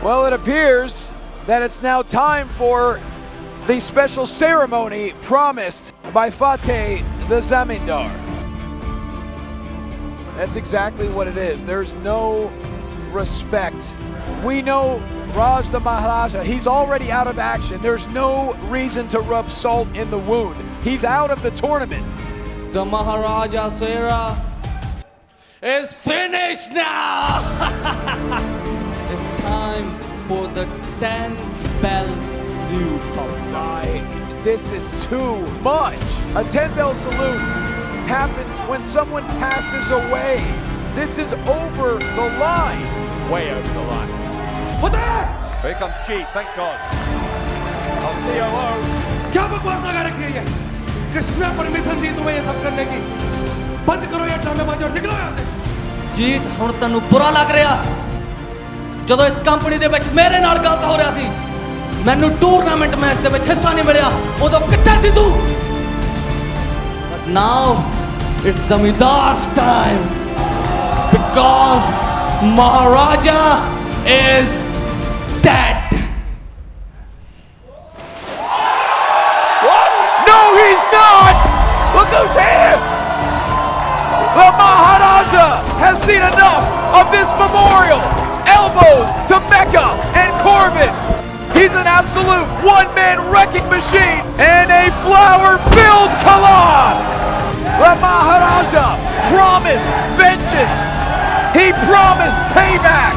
Well, it appears that it's now time for the special ceremony promised by Fateh the Zamidar. That's exactly what it is. There's no respect. We know Raj the Maharaja, he's already out of action. There's no reason to rub salt in the wound. He's out of the tournament. The Maharaja's era is finished now! It's time for the 10 bell salute. This is too much. A 10 bell salute happens when someone passes away. This is over the line. Way over the line. What the heck? Here comes G, thank God. I'll see you alone. क्या बकवास लगा रखी है ये? किसने permission दी तुम्हें ये सब करने की? बंद करो ये ड्रामेबाजी और निकलो यहाँ से। जीत ਹੁਣ ਤੈਨੂੰ ਬੁਰਾ ਲੱਗ ਰਿਹਾ ਜਦੋਂ ਇਸ ਕੰਪਨੀ ਦੇ ਵਿੱਚ ਮੇਰੇ ਨਾਲ ਗਲਤ ਹੋ ਰਿਹਾ ਸੀ ਮੈਨੂੰ ਟੂਰਨਾਮੈਂਟ ਮੈਚ ਦੇ ਵਿੱਚ ਹਿੱਸਾ ਨਹੀਂ ਮਿਲਿਆ ਉਦੋਂ ਕਿੱਥੇ ਸੀ ਤੂੰ but now it's Zamidar's time because Maharaja is dead. What? No, he's not! Look who's here! The Maharaja has seen enough of this memorial. Elbows to Mecca and Corbin. He's an absolute one-man wrecking machine and a flower-filled Colossus. The Maharaja promised vengeance. He promised payback.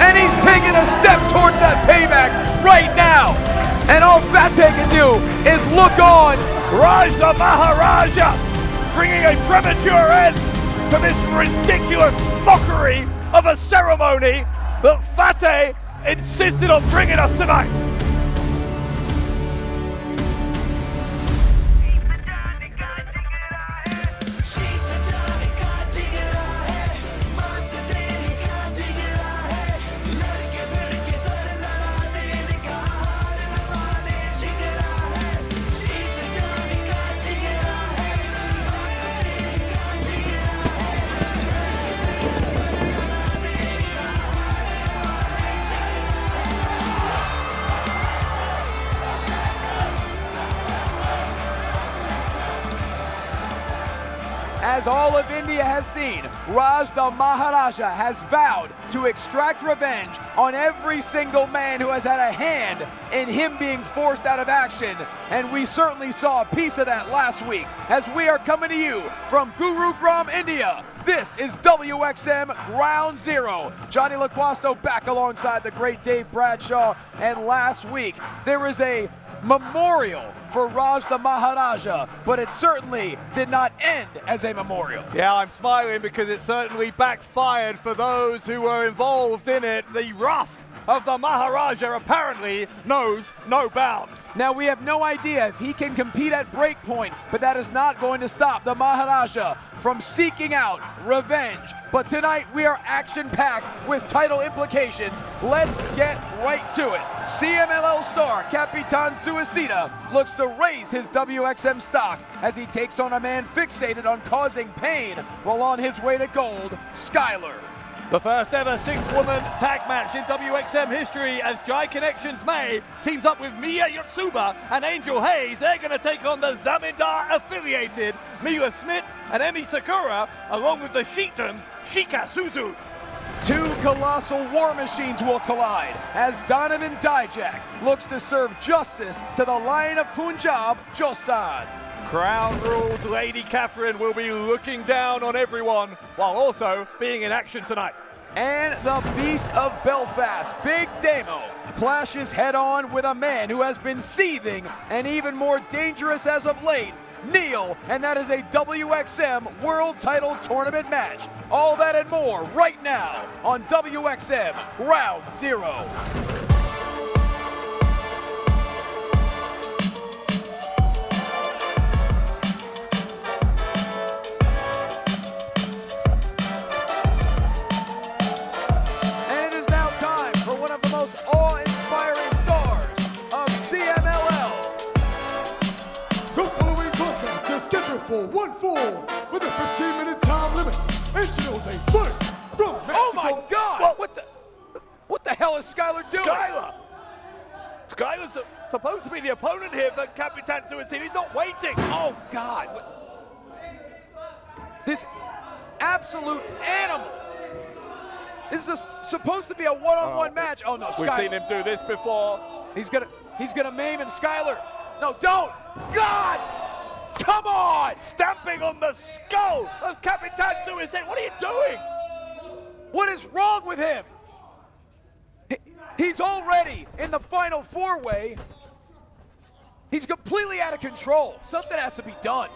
And he's taking a step towards that payback right now. And all Fateh can do is look on. Raj the Maharaja bringing a premature end to this ridiculous mockery of a ceremony that Fateh insisted on bringing us tonight. As all of India has seen, Raj the Maharaja has vowed to extract revenge on every single man who has had a hand in him being forced out of action. And we certainly saw a piece of that last week as we are coming to you from Gurugram, India. This is WXM Ground Zero. Johnny LaQuasto back alongside the great Dave Bradshaw. And last week, there was a memorial for Raj the Maharaja, but it certainly did not end as a memorial. Yeah, I'm smiling because it certainly backfired for those who were involved in it. The wrath of the Maharaja apparently knows no bounds. Now, we have no idea if he can compete at BreakPoint, but that is not going to stop the Maharaja from seeking out revenge. But tonight, we are action-packed with title implications. Let's get right to it. CMLL star Capitan Suicida looks to raise his WXM stock as he takes on a man fixated on causing pain while on his way to gold, Skyler. The first ever 6-woman tag match in WXM history as Jai Connections Mei teams up with Miya Yotsuba and Angel Hayes. They're going to take on the Zamidar affiliated Mila Smith and Emi Sakura along with the Sheikdoms Shika Suzu. Two colossal war machines will collide as Donovan Dijak looks to serve justice to the Lion of Punjab, Jossan. Crown Rules Lady Catherine will be looking down on everyone while also being in action tonight. And the Beast of Belfast, Big Damo, clashes head-on with a man who has been seething and even more dangerous as of late, Neel, and that is a WXM World Title Tournament match. All that and more right now on WXM Ground Zero. Awe-inspiring stars of CMLL. The following contest is scheduled for 1-4 with a 15-minute time limit. And you know they first from Mexico. Oh my God! What the hell hell is Skyler doing? Skyler's supposed to be the opponent here for Capitan Suicide. He's not waiting. Oh, God. This absolute animal. This is supposed to be a one-on-one match. Oh, no, Skyler. We've seen him do this before. He's gonna maim him, Skyler. No, don't. God! Come on! Stamping on the skull of Capitan Suicide. What are you doing? What is wrong with him? He's already in the final four-way. He's completely out of control. Something has to be done.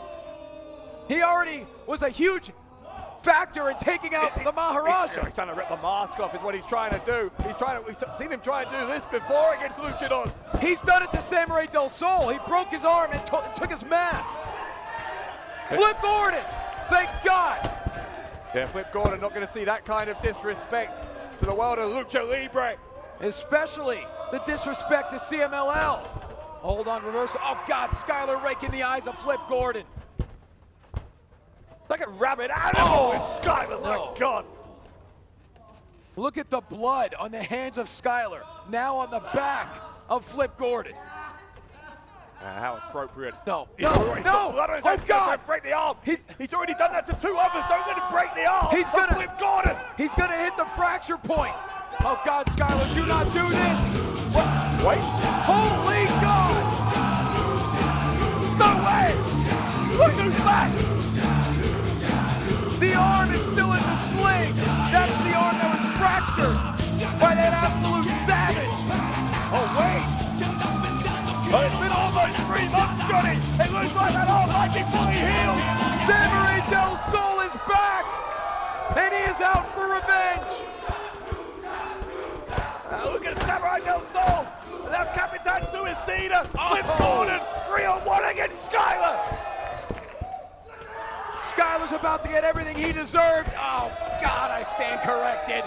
He already was a huge factor in taking out the Maharaja. He's trying to rip the mask off is what he's trying to do. We've seen him try and do this before against Luchadors. He's done it to Samuray Del Sol. He broke his arm and took his mask. Flip Gordon, thank God. Yeah, Flip Gordon not going to see that kind of disrespect to the world of Lucha Libre. Especially the disrespect to CMLL. Hold on, reversal. Oh God, Skyler raking the eyes of Flip Gordon. Like a rabid animal with Skyler, my God. Look at the blood on the hands of Skyler, now on the back of Flip Gordon. How appropriate. No. Oh God! Break the arm. He's already done that to two others. Don't let him break the arm. He's gonna Flip Gordon. He's gonna hit the fracture point. Oh God, Skyler, do not do this. What? Wait. Holy God! No way! Look who's back! The arm is still in the sling. That's the arm that was fractured by that absolute savage. Oh wait. Oh, it's been almost 3 months, Johnny. It looks like that arm might be fully healed. Samuray Del Sol is back, and he is out for revenge. Look at Samuray Del Sol. And now Capitan Suicida. Flip Gordon 3-on-1 against Skyler. Skyler's about to get everything he deserves. Oh God, I stand corrected.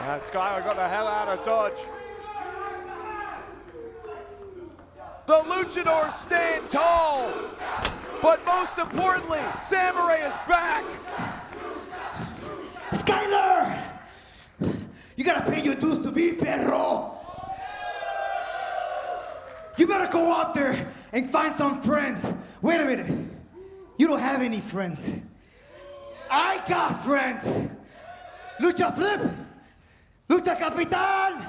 And Skyler got the hell out of Dodge. The Luchadors stand tall, but most importantly, Samuray is back. Skyler! You gotta pay your dues to me, perro! You gotta go out there and find some friends. Wait a minute. You don't have any friends. I got friends. Lucha Flip, Lucha Capitan.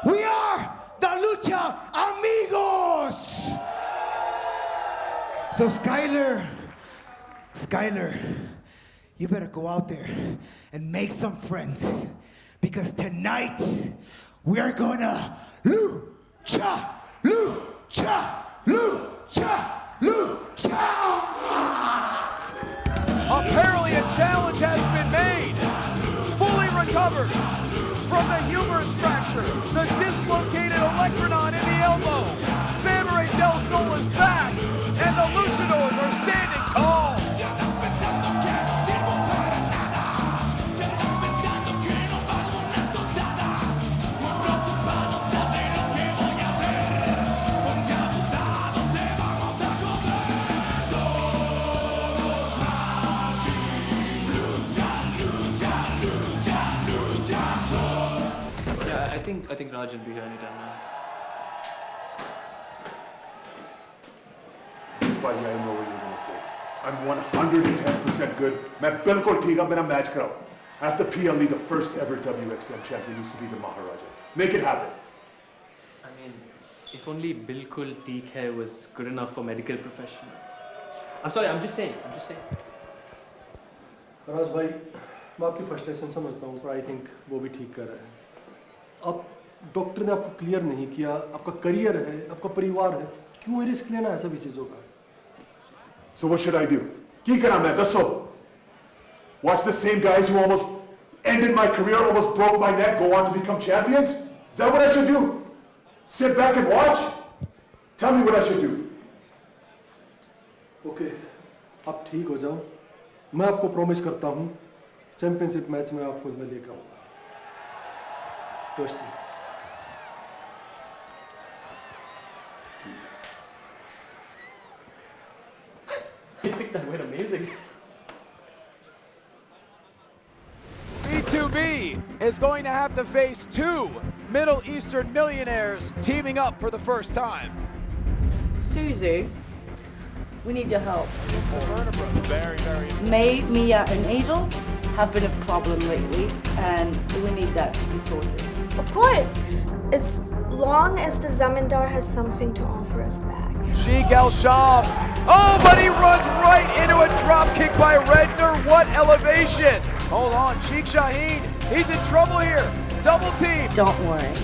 We are the Lucha Amigos. So Skyler, you better go out there and make some friends, because tonight we are gonna lucha. Apparently a challenge has been made. Fully recovered from the humerus fracture, the dislocated olecranon in the elbow. Samuray Del Sol is back, and the Luchadors are standing tall. I think Raj will be here anytime now. Buddy, I know what you're going to say. I'm 110% good. मैं बिल्कुल ठीक हूँ. मेरा match कराओ. At the PLE, the first ever WXM champion used to be the Maharaja. Make it happen. I mean, if only Bilkul Teek Hai was good enough for medical profession. I'm sorry, I'm just saying. राज भाई, मैं आपकी frustration समझता हूँ, पर I think वो भी ठीक कर रहे हैं. अब डॉक्टर ने आपको क्लियर नहीं किया, आपका करियर है, आपका परिवार है, क्यों रिस्क लेना है सभी चीज़ों का? So what should I do? Ki kara main? Dasso. Watch the same guys who almost ended my career, almost broke my neck, go on to become champions? Is that what I should do? Sit back and watch? Tell me what I should do. Okay, आप ठीक हो जाओ. मैं आपको promise करता हूँ, championship match में आपको मैं लेकर आऊँगा. Trust me. I think that went amazing. He B2B is going to have to face two Middle Eastern millionaires teaming up for the first time. Suzu, we need your help. It's the vertebra. Very, very. Mei, Miya, and Angel have been a problem lately, and we need that to be sorted. Of course, as long as the Zamidar has something to offer us back. Sheik El-Sham. Oh, but he runs right into a drop kick by Redner. What elevation. Hold on, Sheik Shaheen. He's in trouble here. Double team. Don't worry.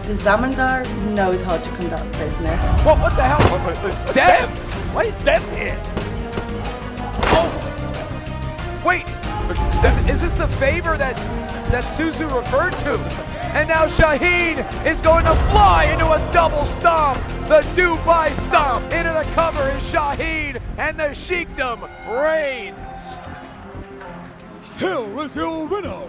The Zamidar knows how to conduct business. What the hell? Dev? Why is Dev here? Oh! Wait, is this the favor that Suzu referred to? And now Shaheen is going to fly into a double stomp. The Dubai stomp into the cover is Shaheen, and the Sheikdom reigns. Here is your winner,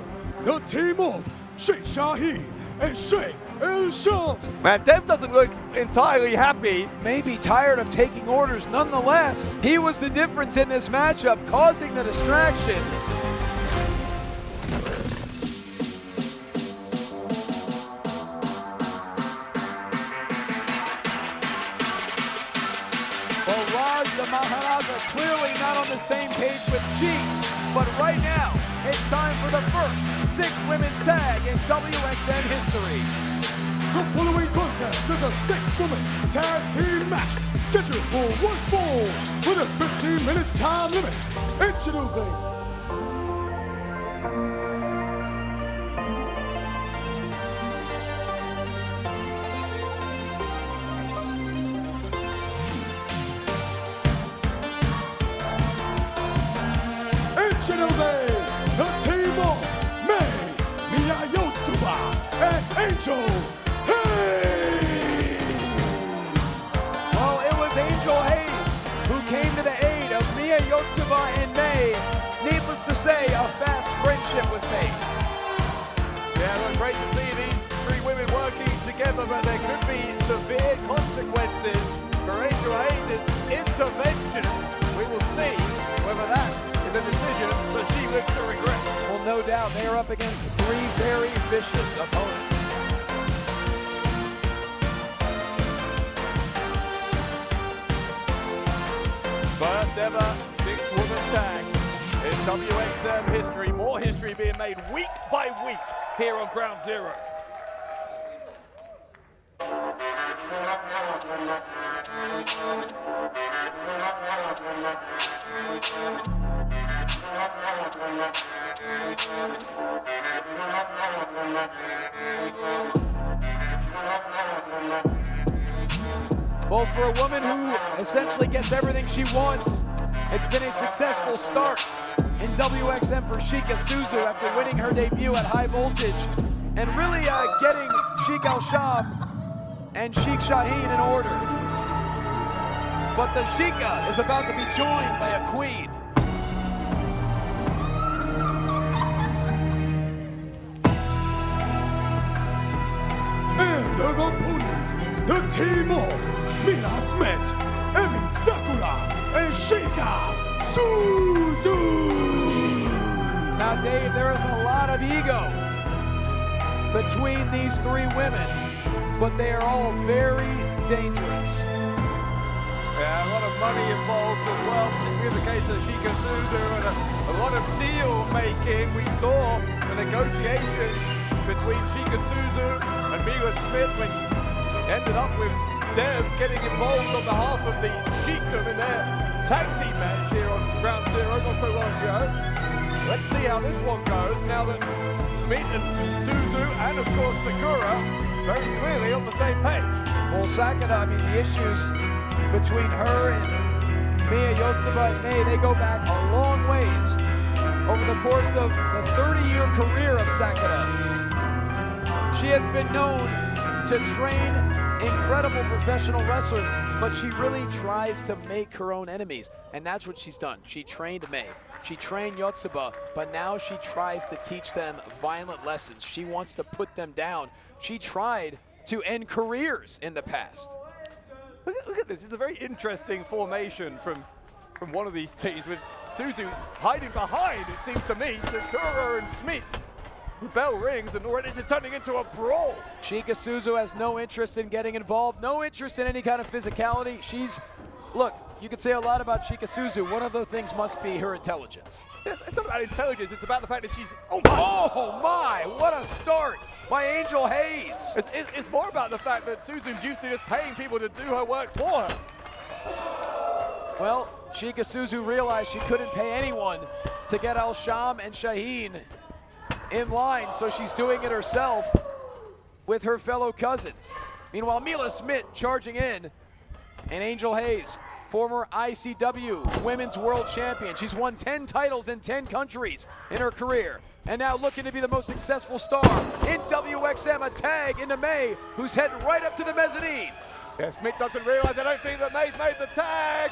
the team of Sheikh Shaheen and Sheikh El-Sham. Man, Dev doesn't look entirely happy. Maybe tired of taking orders nonetheless. He was the difference in this matchup, causing the distraction. Well, Raj the Maharaja clearly not on the same page with G, but right now, it's time for the first 6 women's tag in WXM history. The following contest is a 6-woman tag team match scheduled for 1 fall with a 15-minute time limit. Introducing the team of Mei, Miya and Angel. Well, it was Angel Hayes who came to the aid of Miya Yotsuba and Mei. Needless to say, a fast friendship was made. Yeah, it was great to see these 3 women working together, but there could be severe consequences for Angel Hayes' intervention. We will see whether that is a decision that she lives to regret. Well, no doubt, they are up against 3 very vicious opponents. First ever 6-woman tag in WXM history. More history being made week by week here on Ground Zero. Well, for a woman who essentially gets everything she wants, it's been a successful start in WXM for Sheikah Suzu after winning her debut at High Voltage and really getting Sheik El-Sham and Sheik Shaheen in order. But the Sheikah is about to be joined by a queen. And their opponents, the team of Mila Smith, Emi Sakura, and Sheikah Suzu. Now, Dave, there is a lot of ego between these 3 women, but they are all very dangerous. Yeah, a lot of money involved as well, particularly in the case of Sheikah Suzu, and a lot of deal making. We saw the negotiations between Sheikah Suzu and Mila Smith when she ended up with Dev getting involved on behalf of the Sheikdom in their tag team match here on Ground Zero not so long ago. Let's see how this one goes now that Smith and Suzu and of course Sakura very clearly on the same page. Well, Sakura, I mean, the issues between her and Miya Yotsuba and Mei, they go back a long ways over the course of the 30-year career of Sakura. She has been known to train incredible professional wrestlers, but she really tries to make her own enemies, and that's what she's done. She trained Mei, she trained Yotsuba, but now she tries to teach them violent lessons. She wants to put them down. She tried to end careers in the past. Look at this. It's a very interesting formation from one of these teams with Suzu hiding behind, it seems to me, Sakura and Smith. The bell rings and already it's turning into a brawl. Shika Suzu has no interest in getting involved, no interest in any kind of physicality. Look, you could say a lot about Shika Suzu. One of those things must be her intelligence. It's not about intelligence, it's about the fact that she's, Oh my, what a start by Angel Hayes. It's more about the fact that Suzu's used to just paying people to do her work for her. Well, Shika Suzu realized she couldn't pay anyone to get Al Sham and Shaheen in line, so she's doing it herself with her fellow cousins. Meanwhile, Mila Smith charging in, and Angel Hayes, former ICW Women's World Champion. She's won 10 titles in 10 countries in her career, and now looking to be the most successful star in WXM, a tag into Mei, who's heading right up to the mezzanine. Yeah, Smith doesn't realize, I don't think that May's made the tag.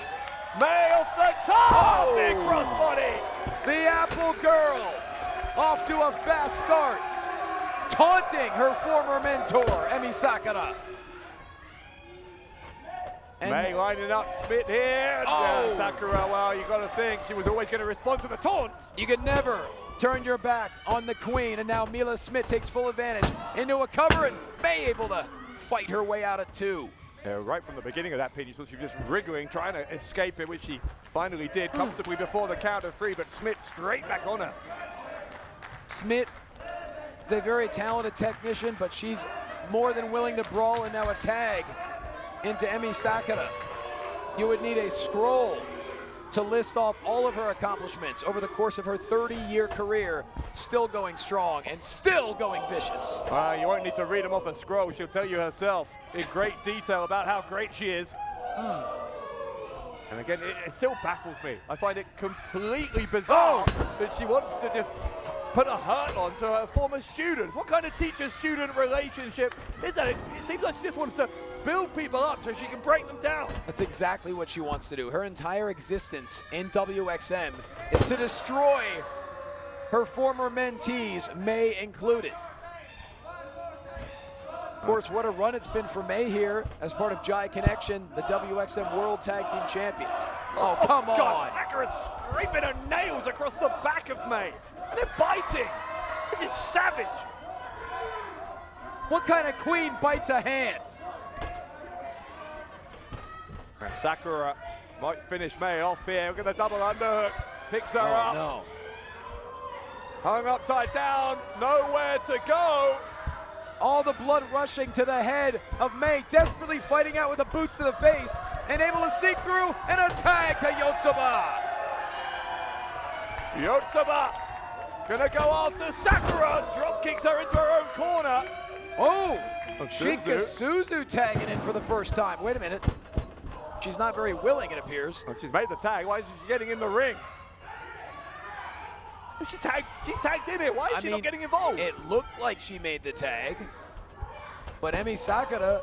Mei off the top, big crossbody. The Apple Girl off to a fast start, taunting her former mentor, Emi Sakura. And Mei lining up Smith here. And, Sakura, well, you got to think she was always going to respond to the taunts. you could never turn your back on the queen, and now Mila Smith takes full advantage into a cover, and Mei able to fight her way out at 2. Yeah, right from the beginning of that pin, you saw she was just wriggling, trying to escape it, which she finally did comfortably before the count of 3, but Smith straight back on her. Smith is a very talented technician, but she's more than willing to brawl, and now a tag into Emi Sakura. You would need a scroll to list off all of her accomplishments over the course of her 30-year career, still going strong and still going vicious. You won't need to read them off a scroll. She'll tell you herself in great detail about how great she is. And again, it still baffles me. I find it completely bizarre that she wants to just put a hurt on to her former students. What kind of teacher-student relationship is that? It seems like she just wants to build people up so she can break them down. That's exactly what she wants to do. Her entire existence in WXM is to destroy her former mentees, Mei included. Of course, what a run it's been for Mei here as part of Jai Connection, the WXM World Tag Team Champions. Oh, come on. God, Sakura's scraping her nails across the back of Mei. And they're biting. This is savage. What kind of queen bites a hand? And Sakura might finish Mei off here. Look at the double underhook. Picks her up. No. Hung upside down. Nowhere to go. All the blood rushing to the head of Mei, desperately fighting out with the boots to the face, and able to sneak through, and a tag to Yotsuba. Yotsuba gonna go after Sakura. Drop kicks her into her own corner. Shika Suzu tagging in for the first time. Wait a minute. She's not very willing, it appears. Well, she's made the tag. Why isn't she getting in the ring? She's tagged in it. Why is she not getting involved? It looked like she made the tag, but Emi Sakura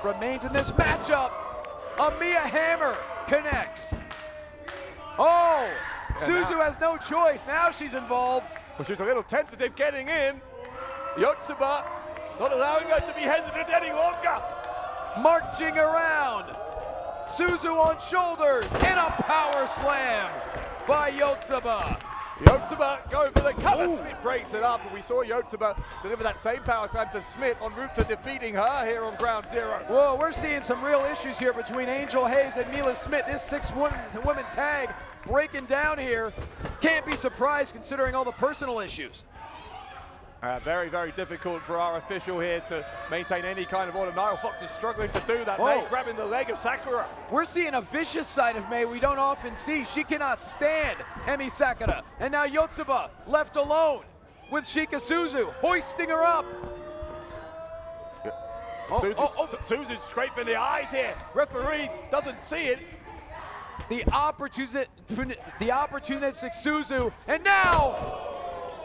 remains in this matchup. A Miya hammer connects. Suzu has no choice. Now she's involved. Well, she's a little tentative getting in. Yotsuba not allowing her to be hesitant any longer. Marching around. Suzu on shoulders, and a power slam by Yotsuba. Yotsuba going for the cover. Smith breaks it up, and we saw Yotsuba deliver that same power slam to Smith en route to defeating her here on Ground Zero. Whoa, we're seeing some real issues here between Angel Hayes and Mila Smith. This 6-woman tag breaking down here. Can't be surprised considering all the personal issues. Very, very difficult for our official here to maintain any kind of order. Niall Fox is struggling to do that. Mei grabbing the leg of Sakura. We're seeing a vicious side of Mei we don't often see. She cannot stand Emi Sakura. And now Yotsuba left alone with Shika Suzu, hoisting her up. Suzu's scraping the eyes here. Referee doesn't see it. The opportunistic Suzu, and now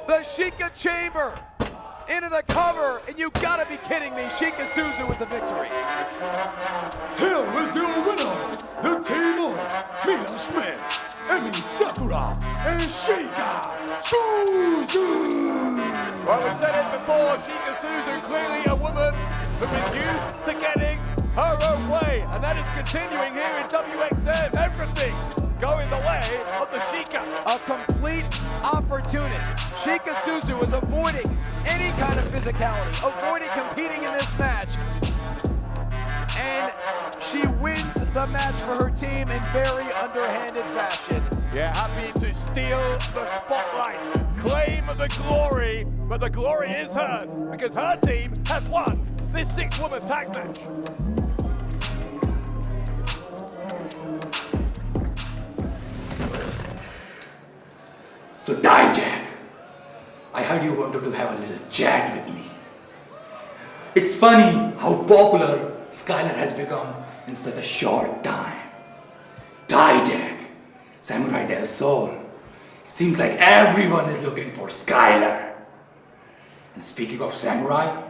the Shika Chamber into the cover, and you gotta be kidding me. Shika Suzu with the victory. Here is your winner, the team of Mila Smith, Emi Sakura, and Shika Suzu. Well, we've said it before, Shika Suzu, clearly a woman who is used to getting her own way, and that is continuing here in WXM. Everything go in the way of the Sheikah. A complete opportunist. Sheikah Suzu is avoiding any kind of physicality, avoiding competing in this match. And she wins the match for her team in very underhanded fashion. Yeah, happy to steal the spotlight, claim the glory, but the glory is hers because her team has won this 6-woman tag match. So Dijak, I heard you wanted to have a little chat with me. It's funny how popular Skyler has become in such a short time. Dijak, Samuray Del Sol. It seems like everyone is looking for Skyler. And speaking of Samurai,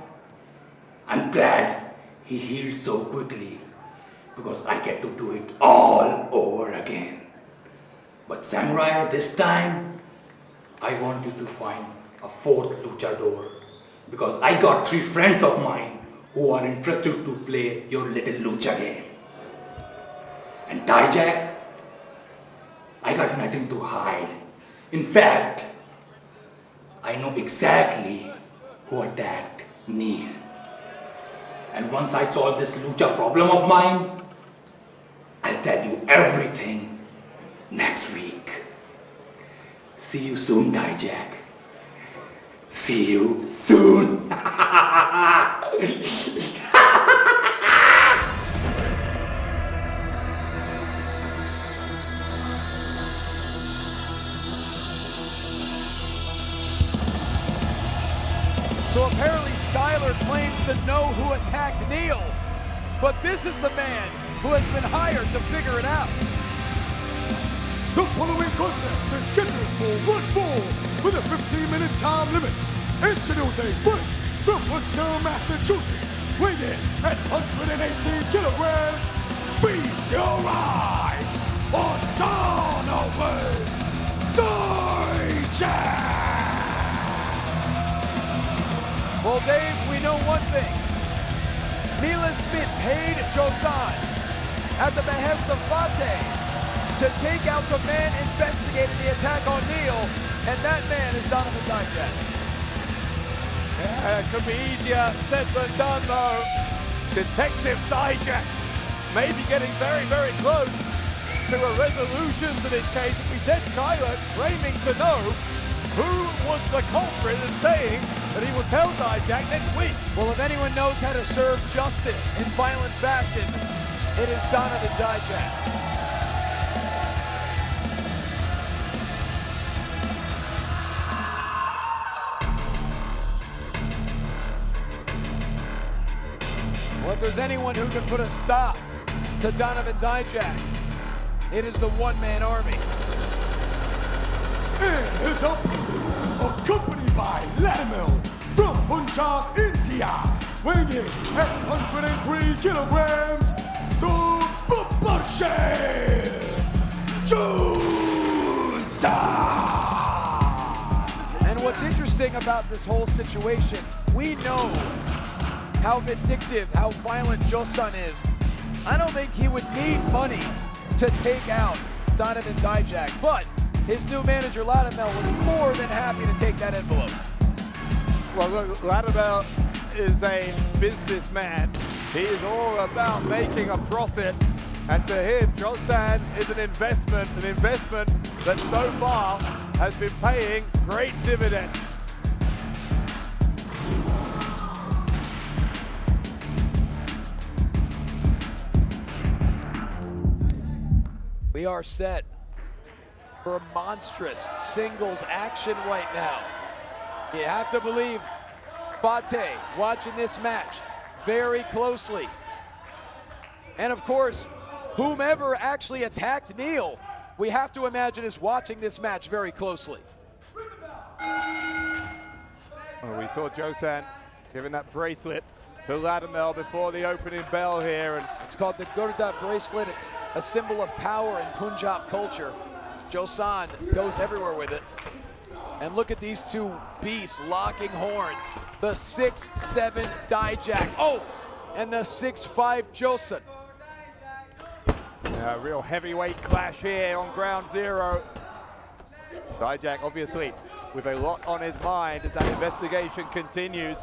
I'm glad he healed so quickly because I get to do it all over again. But Samurai, this time, I want you to find a 4th luchador because I got 3 friends of mine who are interested to play your little lucha game. And Dijak, I got nothing to hide. In fact, I know exactly who attacked Neel. And once I solve this lucha problem of mine, I'll tell you everything next week. See you soon, Dijak. See you soon. So apparently Skyler claims to know who attacked Neel, but this is the man who has been hired to figure it out. The following contest is scheduled for one fall with a 15-minute time limit. Introducing first from Worcester, Massachusetts, weighing in at 118 kilograms, feast your eyes on Donovan Dijak! Well, Dave, we know one thing. Mila Smith paid Jossan at the behest of Fate to take out the man investigating the attack on Neel, and that man is Donovan Dijak. Yeah, could be easier said than done though. Detective Dijak may be getting very, very close to a resolution to this case. As we said, Skyler claiming to know who was the culprit and saying that he will tell Dijak next week. Well, if anyone knows how to serve justice in violent fashion, it is Donovan Dijak. Well, if there's anyone who can put a stop to Donovan Dijak, it is the one-man army. And his opponent, accompanied by Ladimel from Punjab, India, weighing in at 103 kilograms, the Babashe Jossan! And what's interesting about this whole situation, we know how vindictive, how violent Jossan is. I don't think he would need money to take out Donovan Dijak, but his new manager, Ladimel, was more than happy to take that envelope. Well, look, Ladimel is a businessman. He is all about making a profit. And to him, Jossan is an investment that so far has been paying great dividends. We are set for a monstrous singles action right now. You have to believe Fate watching this match very closely. And of course, whomever actually attacked Neel, we have to imagine is watching this match very closely. Well, we saw Jossan giving that bracelet to Ladimel before the opening bell here. And it's called the Gurda bracelet. It's a symbol of power in Punjab culture. Jossan goes everywhere with it. And look at these two beasts locking horns. The 6'7" Dijak. Oh, and the 6'5" Jossan. A real heavyweight clash here on ground zero. Dijak obviously with a lot on his mind as that investigation continues.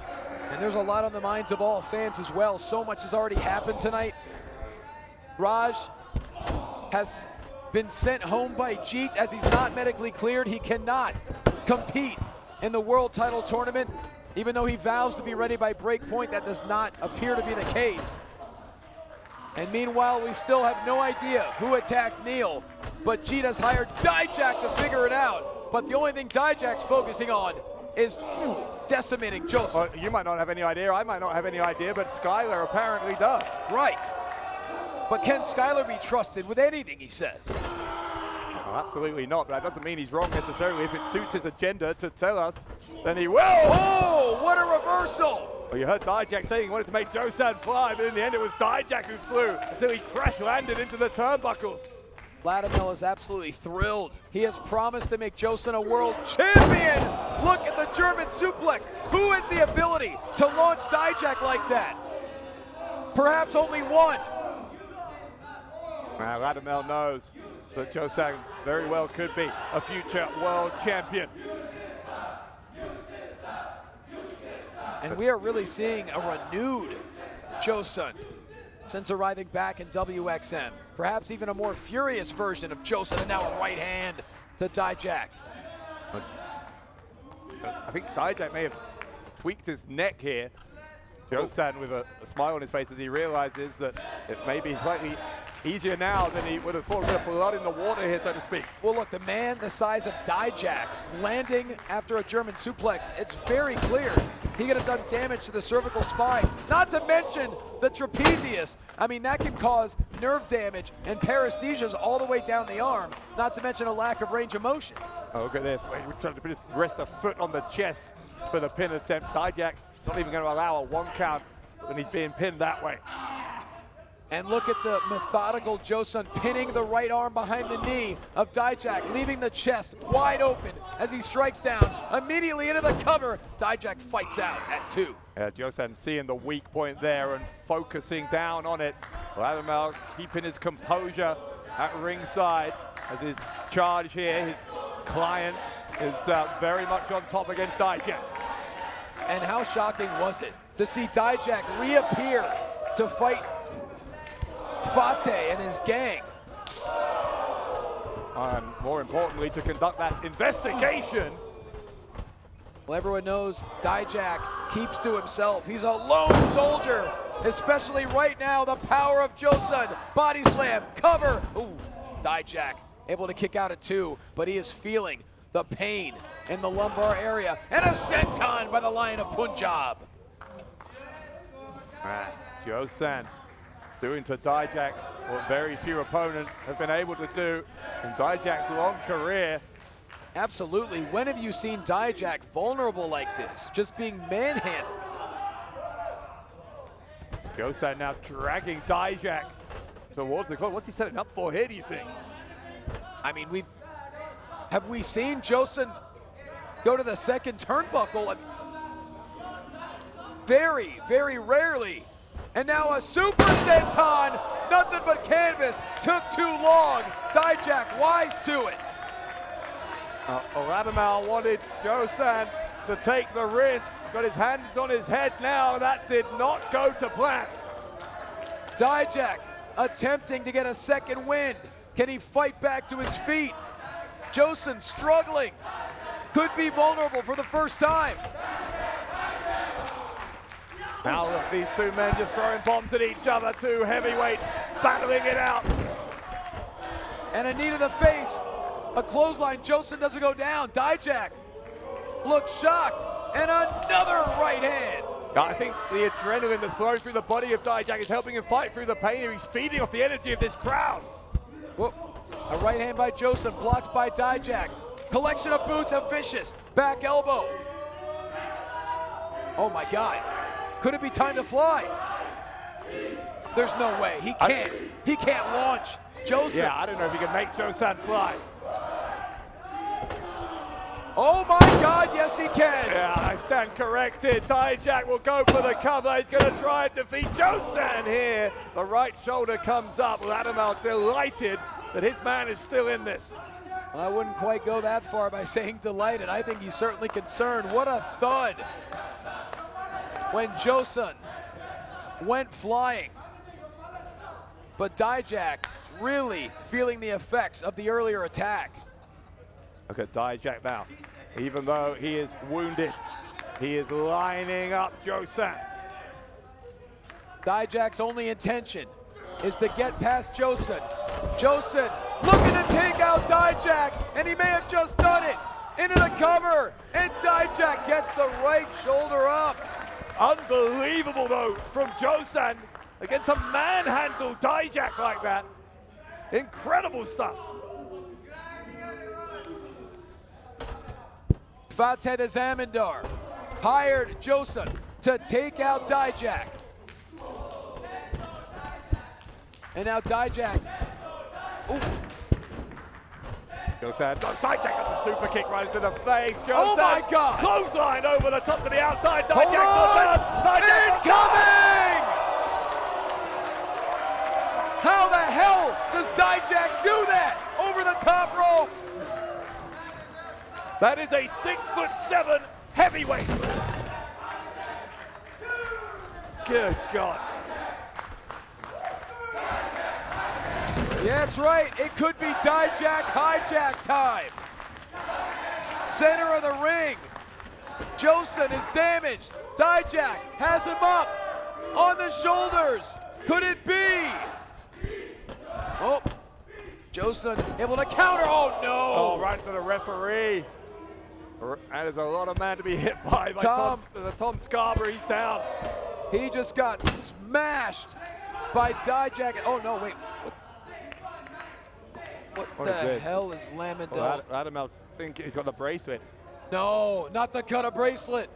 And there's a lot on the minds of all fans as well. So much has already happened tonight. Raj has been sent home by Jeet as he's not medically cleared. He cannot compete in the world title tournament. Even though he vows to be ready by BreakPoint, that does not appear to be the case. And meanwhile, we still have no idea who attacked Neel, but Jeet has hired Dijak to figure it out. But the only thing Dijak's focusing on is decimating Jossan. Well, you might not have any idea, I might not have any idea, but Skyler apparently does. Right. But can Skyler be trusted with anything he says? Well, absolutely not, but that doesn't mean he's wrong necessarily. If it suits his agenda to tell us, then he will. Oh, what a reversal! Well, you heard Dijak saying he wanted to make Jossan fly, but in the end it was Dijak who flew until he crash-landed into the turnbuckles. Vladimir is absolutely thrilled. He has promised to make Jossan a world champion. Look at the German suplex. Who has the ability to launch Dijak like that? Perhaps only one. Now, Vladimir knows that Jossan very well could be a future world champion. And we are really seeing a renewed Jossan since arriving back in WXM. Perhaps even a more furious version of Jossan, and now a right hand to Dijak. I think Dijak may have tweaked his neck here. Jossan with a smile on his face as he realizes that it may be slightly easier now than he would have thought. We're blood in the water here, so to speak. Well, look, the man the size of Dijak landing after a German suplex, it's very clear he could have done damage to the cervical spine, not to mention the trapezius. I mean, that can cause nerve damage and paresthesias all the way down the arm, not to mention a lack of range of motion. Oh, look at this. We're trying to just rest a foot on the chest for the pin attempt. Dijak not even going to allow a 1 count when he's being pinned that way. And look at the methodical Jossan pinning the right arm behind the knee of Dijak, leaving the chest wide open as he strikes down. Immediately into the cover, Dijak fights out at 2. Yeah, Jossan seeing the weak point there and focusing down on it. Vladimir keeping his composure at ringside as his charge here, his client is very much on top against Dijak. And how shocking was it to see Dijak reappear to fight Fate and his gang. And more importantly, to conduct that investigation. Well, everyone knows Dijak keeps to himself. He's a lone soldier, especially right now. The power of Jossan. Body slam, cover. Ooh, Dijak able to kick out at 2, but he is feeling the pain in the lumbar area. And a senton by the Lion of Punjab. Jossan doing to Dijak what very few opponents have been able to do in Dijak's long career. Absolutely. When have you seen Dijak vulnerable like this? Just being manhandled. Jossan now dragging Dijak towards the corner. What's he setting up for here, do you think? I mean, have we seen Jossan go to the second turnbuckle? Very, very rarely. And now a super senton, nothing but canvas. Took too long. Dijak wise to it. Vladimir wanted Jossan to take the risk. Got his hands on his head now. That did not go to plan. Dijak attempting to get a second wind. Can he fight back to his feet? Jossan struggling. Could be vulnerable for the first time. Now look, these two men just throwing bombs at each other, 2 heavyweights battling it out. And a knee to the face, a clothesline. Jossan doesn't go down. Dijak looks shocked, and another right hand. I think the adrenaline that's flowing through the body of Dijak is helping him fight through the pain. He's feeding off the energy of this crowd. Whoa. A right hand by Jossan, blocked by Dijak. Collection of boots of vicious. Back elbow. Oh my God. Could it be time to fly? There's no way. He can't launch Jossan. Yeah, I don't know if he can make Jossan fly. Oh my God, yes he can. Yeah, I stand corrected. Dijak will go for the cover. He's going to try and defeat Jossan here. The right shoulder comes up. Latimer delighted that his man is still in this. I wouldn't quite go that far by saying delighted. I think he's certainly concerned. What a thud when Jossan went flying. But Dijak really feeling the effects of the earlier attack. Look at Dijak now. Even though he is wounded, he is lining up Jossan. Dijak's only intention is to get past Jossan. Jossan looking to take out Dijak, and he may have just done it. Into the cover, and Dijak gets the right shoulder up. Unbelievable though from Jossan. Again to manhandle Dijak like that. Incredible stuff. Fateh the Zamidar hired Jossan to take out Dijak. And now Dijak. Ooh. Jossan, Dijak got the super kick right into the face. Jossan, oh my God! Clothesline over the top to the outside. Hold on! Incoming! How the hell does Dijak do that? Over the top rope. That is a 6'7" heavyweight. Good God. Yeah, that's right. It could be Dijak hijack time. Center of the ring. Jossan is damaged. Dijak has him up on the shoulders. Could it be? Oh, Jossan able to counter. Oh no! Oh, right to the referee. That is a lot of man to be hit by Tom Scarborough. He's down. He just got smashed by Dijak. Oh no, wait. What the hell is Lamendel? Well, Adam think he's got the bracelet. No, not the cut of bracelet.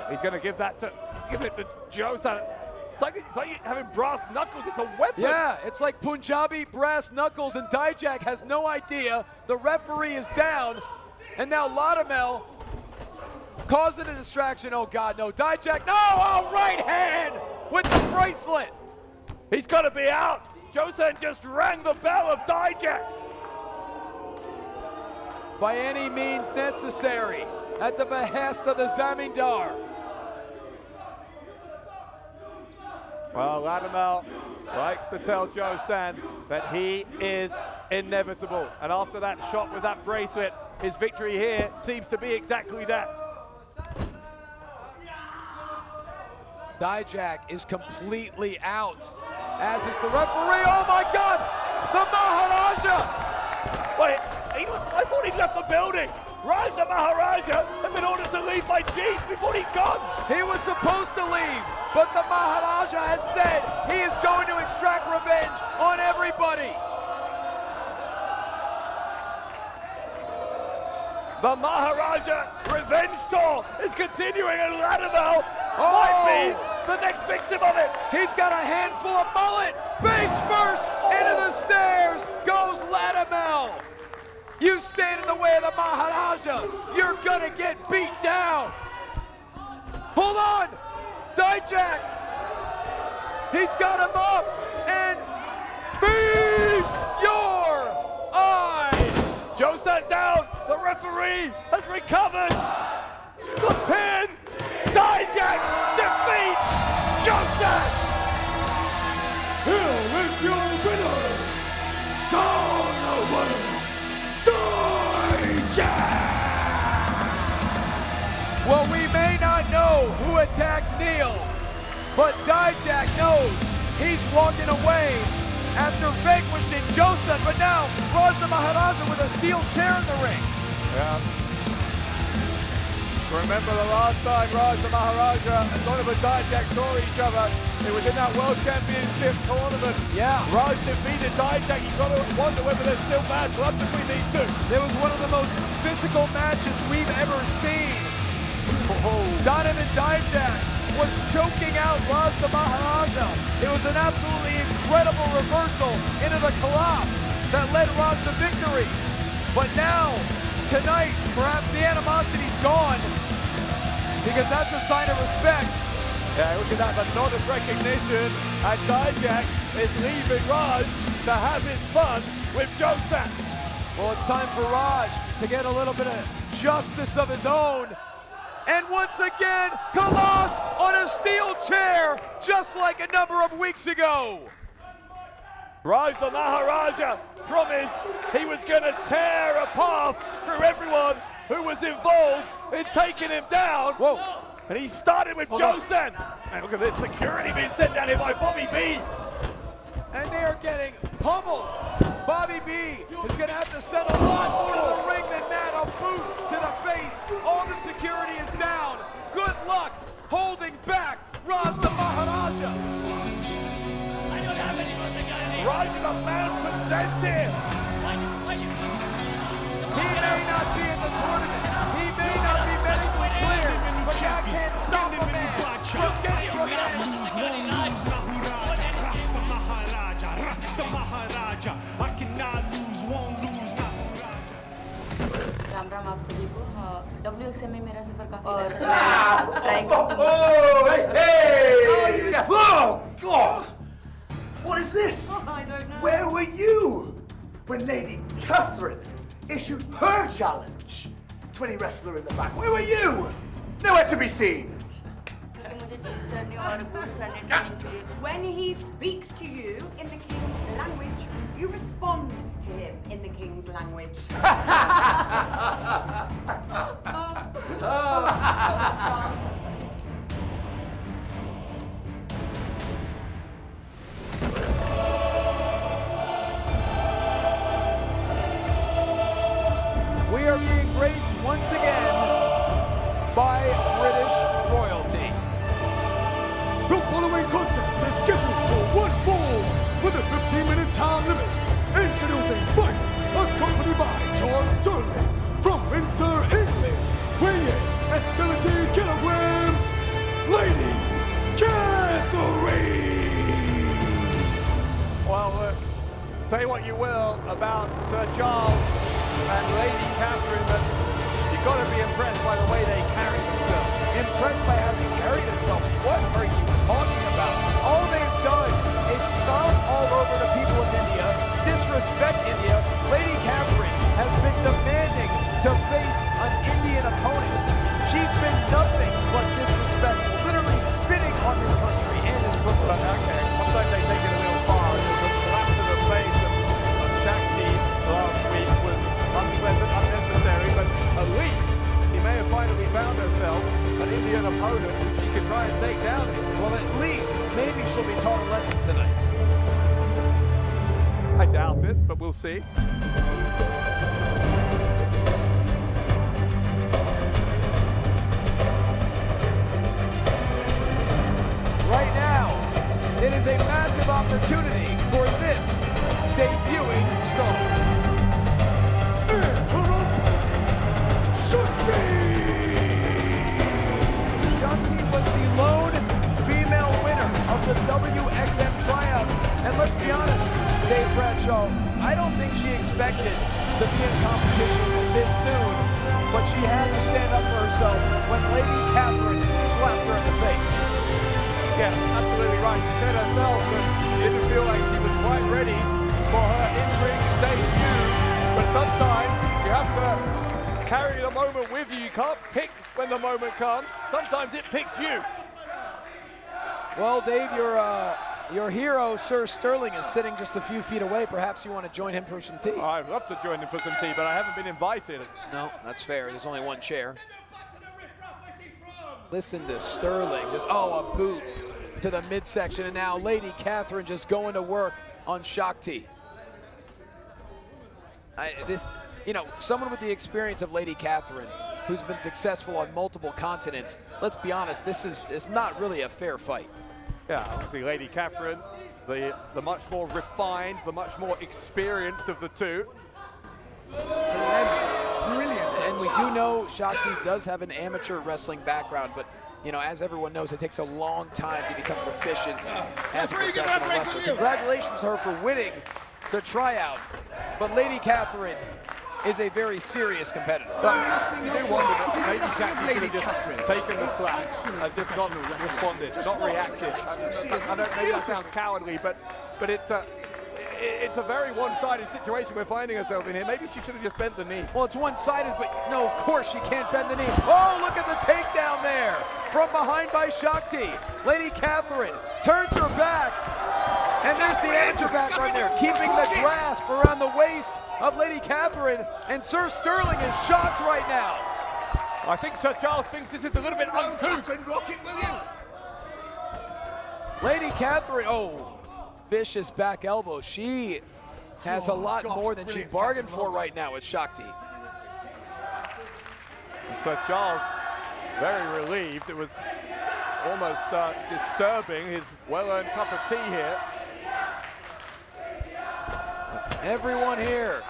He's going to give that to, he's giving it to Jossan. It's like having brass knuckles. It's a weapon. Yeah, it's like Punjabi brass knuckles, and Dijak has no idea. The referee is down, and now Latimer causing a distraction. Oh God, no. Dijak, no! Oh, right hand with the bracelet. He's got to be out. Jossan just rang the bell of Dijak. By any means necessary, at the behest of the Zamidar. Well, Latimer likes to tell Jossan that he is inevitable. And after that shot with that bracelet, his victory here seems to be exactly that. Dijak is completely out, as is the referee. Oh my God, the Maharaja! Wait, I thought he'd left the building. Raja Maharaja had been ordered to leave by Chief before he'd gone. He was supposed to leave, but the Maharaja has said he is going to extract revenge on everybody. The Maharaja revenge tour is continuing, and Latimer might be the next victim of it. He's got a handful of mullet. Face first, into the stairs goes Latimer. You stand in the way of the Maharaja, you're gonna get beat down. Hold on, Dijak. He's got him up, and feast your eyes. Jossan down, the referee has recovered. The pin, Dijak defeats Jossan. Here is your winner, Donovan Dijak! Well, we may not know who attacked Neel, but Dijak knows he's walking away after vanquishing Jossan, but now Raja Maharaja with a steel chair in the ring. Yeah. Remember the last time Raja Maharaja and Donovan Dijak saw each other? It was in that World Championship tournament. Yeah. Raj defeated Dijak. You've got to wonder whether there's still bad blood between these two. It was one of the most physical matches we've ever seen. Donovan Dijak was choking out Raja Maharaja. It was an absolutely incredible reversal into the Colosse that led Raj to victory. But now, tonight, perhaps the animosity's gone, because that's a sign of respect. Yeah, we could have a nod of recognition, and Dijak is leaving Raj to have his fun with Jossan. Well, it's time for Raj to get a little bit of justice of his own. And once again, Kailash on a steel chair, just like a number of weeks ago. Raj the Maharaja promised he was going to tear a path through everyone who was involved in taking him down. Whoa. And he started with Jossan. And look at this security being sent down here by Bobby B. And they are getting pummeled. Bobby B is going to have to send a lot more to the ring than that. A boot to the face. All the security is down. Good luck holding back Raj the Maharaja. I don't have any more security. Raj is a man possessed here. He may not be in the tournament. He may not be medically clear, but that can't stop a man from getting revenge. Ram Ram आप सभी को WXM में मेरा सफर काफी अच्छा Hey! Oh, God! What is this? I don't know. Where were you when Lady Catherine issued her challenge to any wrestler in the back? Where were you? Nowhere to be seen. When he speaks to you in the King's language, you respond to him in the King's language. We are being graced once again by British royalty. The following contest is scheduled for one fall with a 15-minute time limit. Introducing first, accompanied by John Sterling from Windsor, England, weighing in at 70 kilograms, Lady Catherine. Well, look, say what you will about Sir Charles and Lady Catherine, but you've got to be impressed by the way they carry themselves. Impressed by how they carry themselves? What are you talking about? All they've done is stomp all over the people of India, disrespect India. Lady Catherine has been demanding to face an Indian opponent. She's been nothing but disrespectful, literally spitting on this country and this privilege. Okay, sometimes they take it a little far. The slap to the face of Shakti last week was unpleasant, unnecessary, but at least he may have finally found herself an Indian opponent who she could try and take down here. Well, at least maybe she'll be taught a lesson tonight. I doubt it, but we'll see. Right now, it is a massive opportunity for this debuting star. And her opponent, Shakti was the lone female winner of the WXM tryouts. And let's be honest, Dave Bradshaw, I don't think she expected to be in competition this soon, but she had to stand up for herself when Lady Catherine slapped her in the face. Yeah, absolutely right. She said herself that she didn't feel like she was quite ready for her in-ring debut. But sometimes you have to carry the moment with you. You can't pick when the moment comes. Sometimes it picks you. Well, Dave, your hero, Sir Sterling, is sitting just a few feet away. Perhaps you want to join him for some tea. I'd love to join him for some tea, but I haven't been invited. No, that's fair. There's only one chair. Listen to Sterling, just, a boot to the midsection, and now Lady Catherine just going to work on Shakti. Someone with the experience of Lady Catherine, who's been successful on multiple continents, let's be honest, this is not really a fair fight. Yeah, obviously Lady Catherine, the much more refined, the much more experienced of the two. Splendid. Brilliant. And we do know Shakti does have an amateur wrestling background, but as everyone knows, it takes a long time to become proficient as a professional wrestler. Congratulations to her for winning the tryout. But Lady Catherine is a very serious competitor. But you do wonder that maybe Jackie could have just taken the slap and just not responded, not reacted. I know maybe that sounds cowardly, but it's a very one-sided situation we're finding ourselves in here. Maybe she should have just bent the knee. Well, it's one-sided, but no, of course she can't bend the knee. Oh, look at the takedown there from behind by Shakti. Lady Catherine turns her back, and there's the amateur back right there, keeping the grasp around the waist of Lady Catherine, and Sir Sterling is shocked right now. I think Sir Charles thinks this is a little bit uncouth. Lady Catherine, oh, vicious back elbow. She has a lot more than she bargained for right now with Shakti. And Sir Charles, very relieved. It was almost disturbing, his well-earned cup of tea here. Everyone here.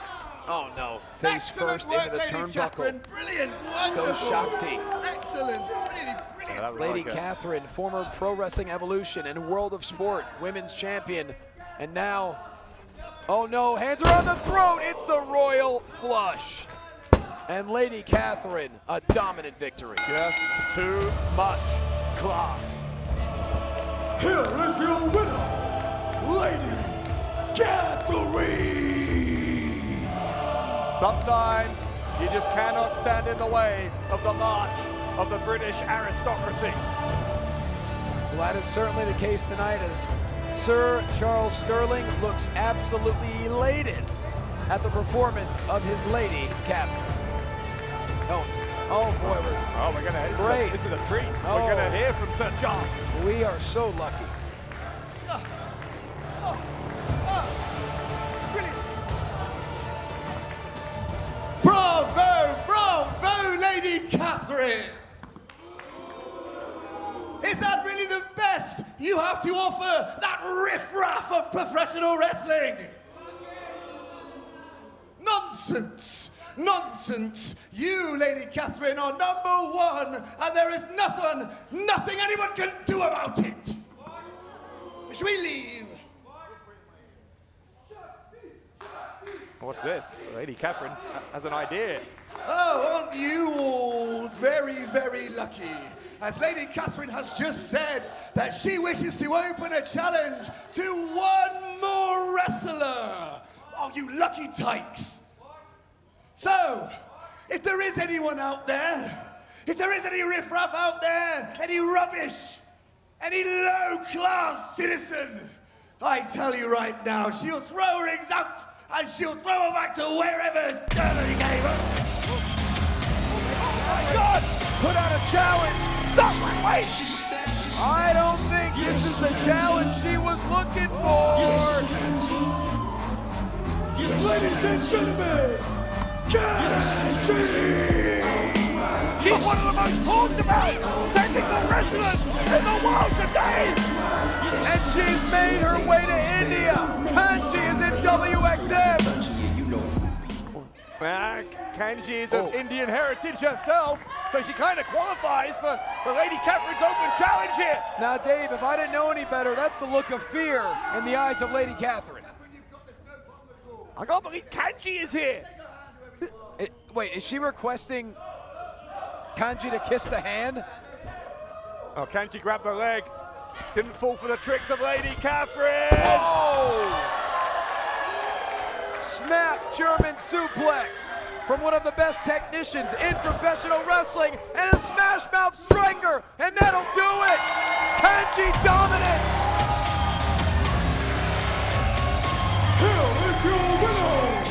Oh no, face first into the turnbuckle. Brilliant, Goes Shakti. Excellent, really brilliant. Lady Catherine, former Pro Wrestling Evolution and World of Sport women's champion. And now, oh no, hands are on the throat. It's the Royal Flush. And Lady Catherine, a dominant victory. Just too much class. Here is your winner, Lady Catherine. Sometimes you just cannot stand in the way of the march of the British aristocracy. Well, that is certainly the case tonight, as Sir Charles Sterling looks absolutely elated at the performance of his Lady Catherine. Oh boy, we're gonna. Great. This is a treat. Oh. We're gonna hear from Sir Charles. We are so lucky. Bravo, bravo, Lady Catherine! Is that really the best you have to offer that riff-raff of professional wrestling? Nonsense! Nonsense! You, Lady Catherine, are #1, and there is nothing anyone can do about it! Should we leave? What's this? Lady Catherine has an idea. Oh, aren't you all very, very lucky? As Lady Catherine has just said that she wishes to open a challenge to one more wrestler. Oh, you lucky tykes. So, if there is anyone out there, if there is any riffraff out there, any rubbish, any low-class citizen, I tell you right now, she'll throw her eggs out and she'll throw her back to wherever Sterling gave her. Oh my God! Put out a challenge! No, wait! I don't think this is the challenge she was looking for! Ladies and gentlemen, Kanji! She's one of the most talked about technical wrestlers in the world today! And she's made her way to India! Kanji is in WXM! Kanji is of Indian heritage herself, so she kind of qualifies for Lady Catherine's open challenge here. Now, Dave, if I didn't know any better, that's the look of fear in the eyes of Lady Catherine. I can't believe Kanji is here. Wait, is she requesting Kanji to kiss the hand? Oh, Kanji grabbed the leg. Didn't fall for the tricks of Lady Catherine. Oh! Snap German suplex from one of the best technicians in professional wrestling, and a smash mouth striker, and that'll do it! Kanji dominant! Here is your winner,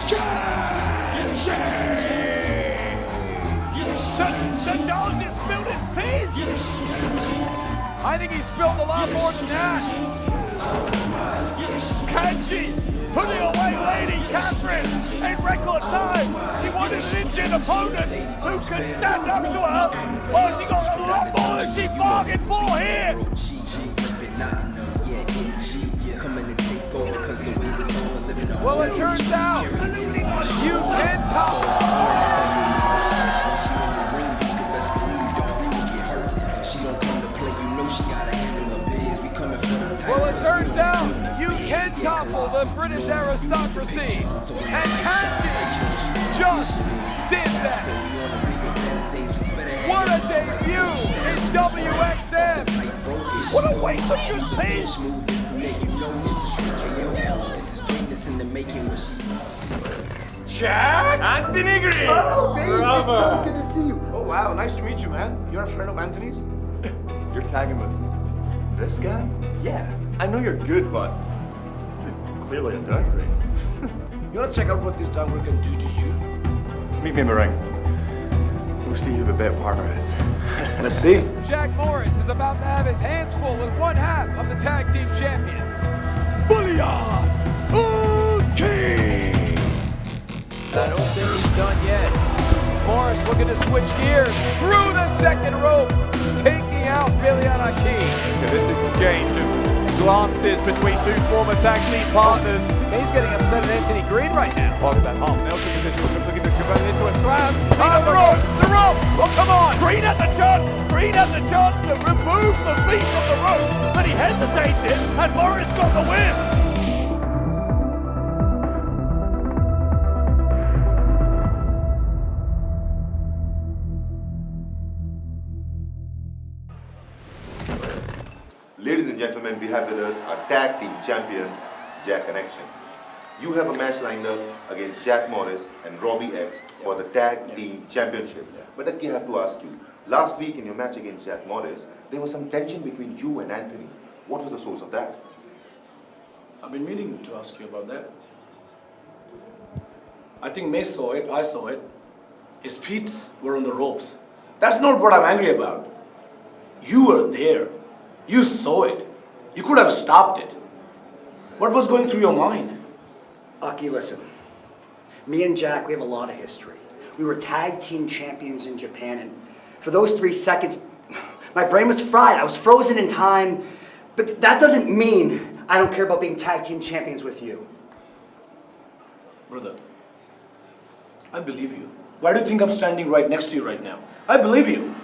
Kanji! Sir Charles just spilled his tea! I think he spilled a lot more than that. Kanji putting away Lady Catherine in record time. She wanted an injured opponent who could stand up to her. Oh, she got a lot more than she bargained for here. Well, it turns out you can top. Well, it turns out you can topple the the British aristocracy, and Kanji just did that. What a debut in WXM! What a waste of good speed! Jack? Anthony Green! Oh, baby, Bravo. it's so good to see you. Oh, wow, nice to meet you, man. You're a friend of Anthony's? You're tagging with this guy? Yeah. I know you're good, but this is clearly a downgrade. You wanna check out what this downgrade can do to you? Meet me in the ring. We'll see who the better partner is. Let's see. Jack Morris is about to have his hands full with one half of the tag team champions. Bullion! Okay! I don't think he's done yet. Morris looking to switch gears through the second rope, taking out Aki. This exchange of glances between two former tag team partners. He's getting upset at Anthony Green right now. Past that half Nelson position, looking to convert it into a slam. The rope! Oh, come on! Green had the chance to remove the feet from the rope, but he hesitated, and Morris got the win. Ladies and gentlemen, we have with us our tag team champions, Jack Connection. You have a match lined up against Jack Morris and Robbie X for the tag team championship. But Aki, I have to ask you, last week in your match against Jack Morris, there was some tension between you and Anthony. What was the source of that? I've been meaning to ask you about that. I think Mei saw it, I saw it. His feet were on the ropes. That's not what I'm angry about. You were there. You saw it. You could have stopped it. What was going through your mind? Aki, listen. Me and Jack, we have a lot of history. We were tag team champions in Japan, and for those 3 seconds, my brain was fried. I was frozen in time. But that doesn't mean I don't care about being tag team champions with you. Brother, I believe you. Why do you think I'm standing right next to you right now? I believe you.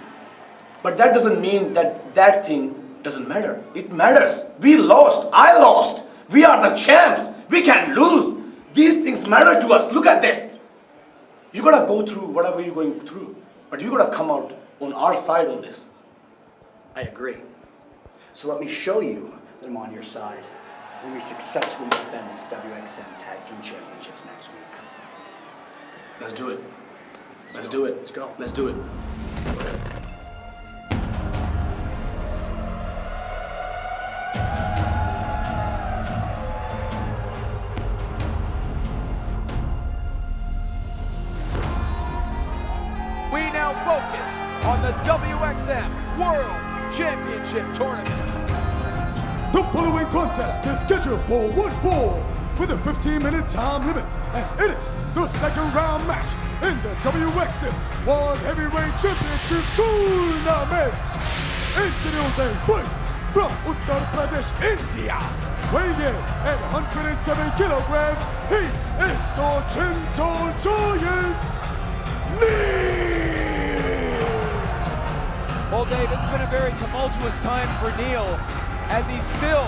But that doesn't mean that thing doesn't matter. It matters. We lost. I lost. We are the champs. We can lose. These things matter to us. Look at this. You gotta go through whatever you're going through, but you gotta come out on our side on this. I agree. So let me show you that I'm on your side when we successfully defend these WXM Tag Team Championships next week. Let's do it. Let's do it. Let's go. Let's do it. We now focus on the WXM World Championship Tournament. The following contest is scheduled for 1 fall with a 15-minute time limit, and it is the second round match in the WXM World Heavyweight Championship Tournament. Introducing first from Uttar Pradesh, India, weighing in at 107 kilograms, he is the Gentle Giant, Neel. Well, Dave, it's been a very tumultuous time for Neel as he still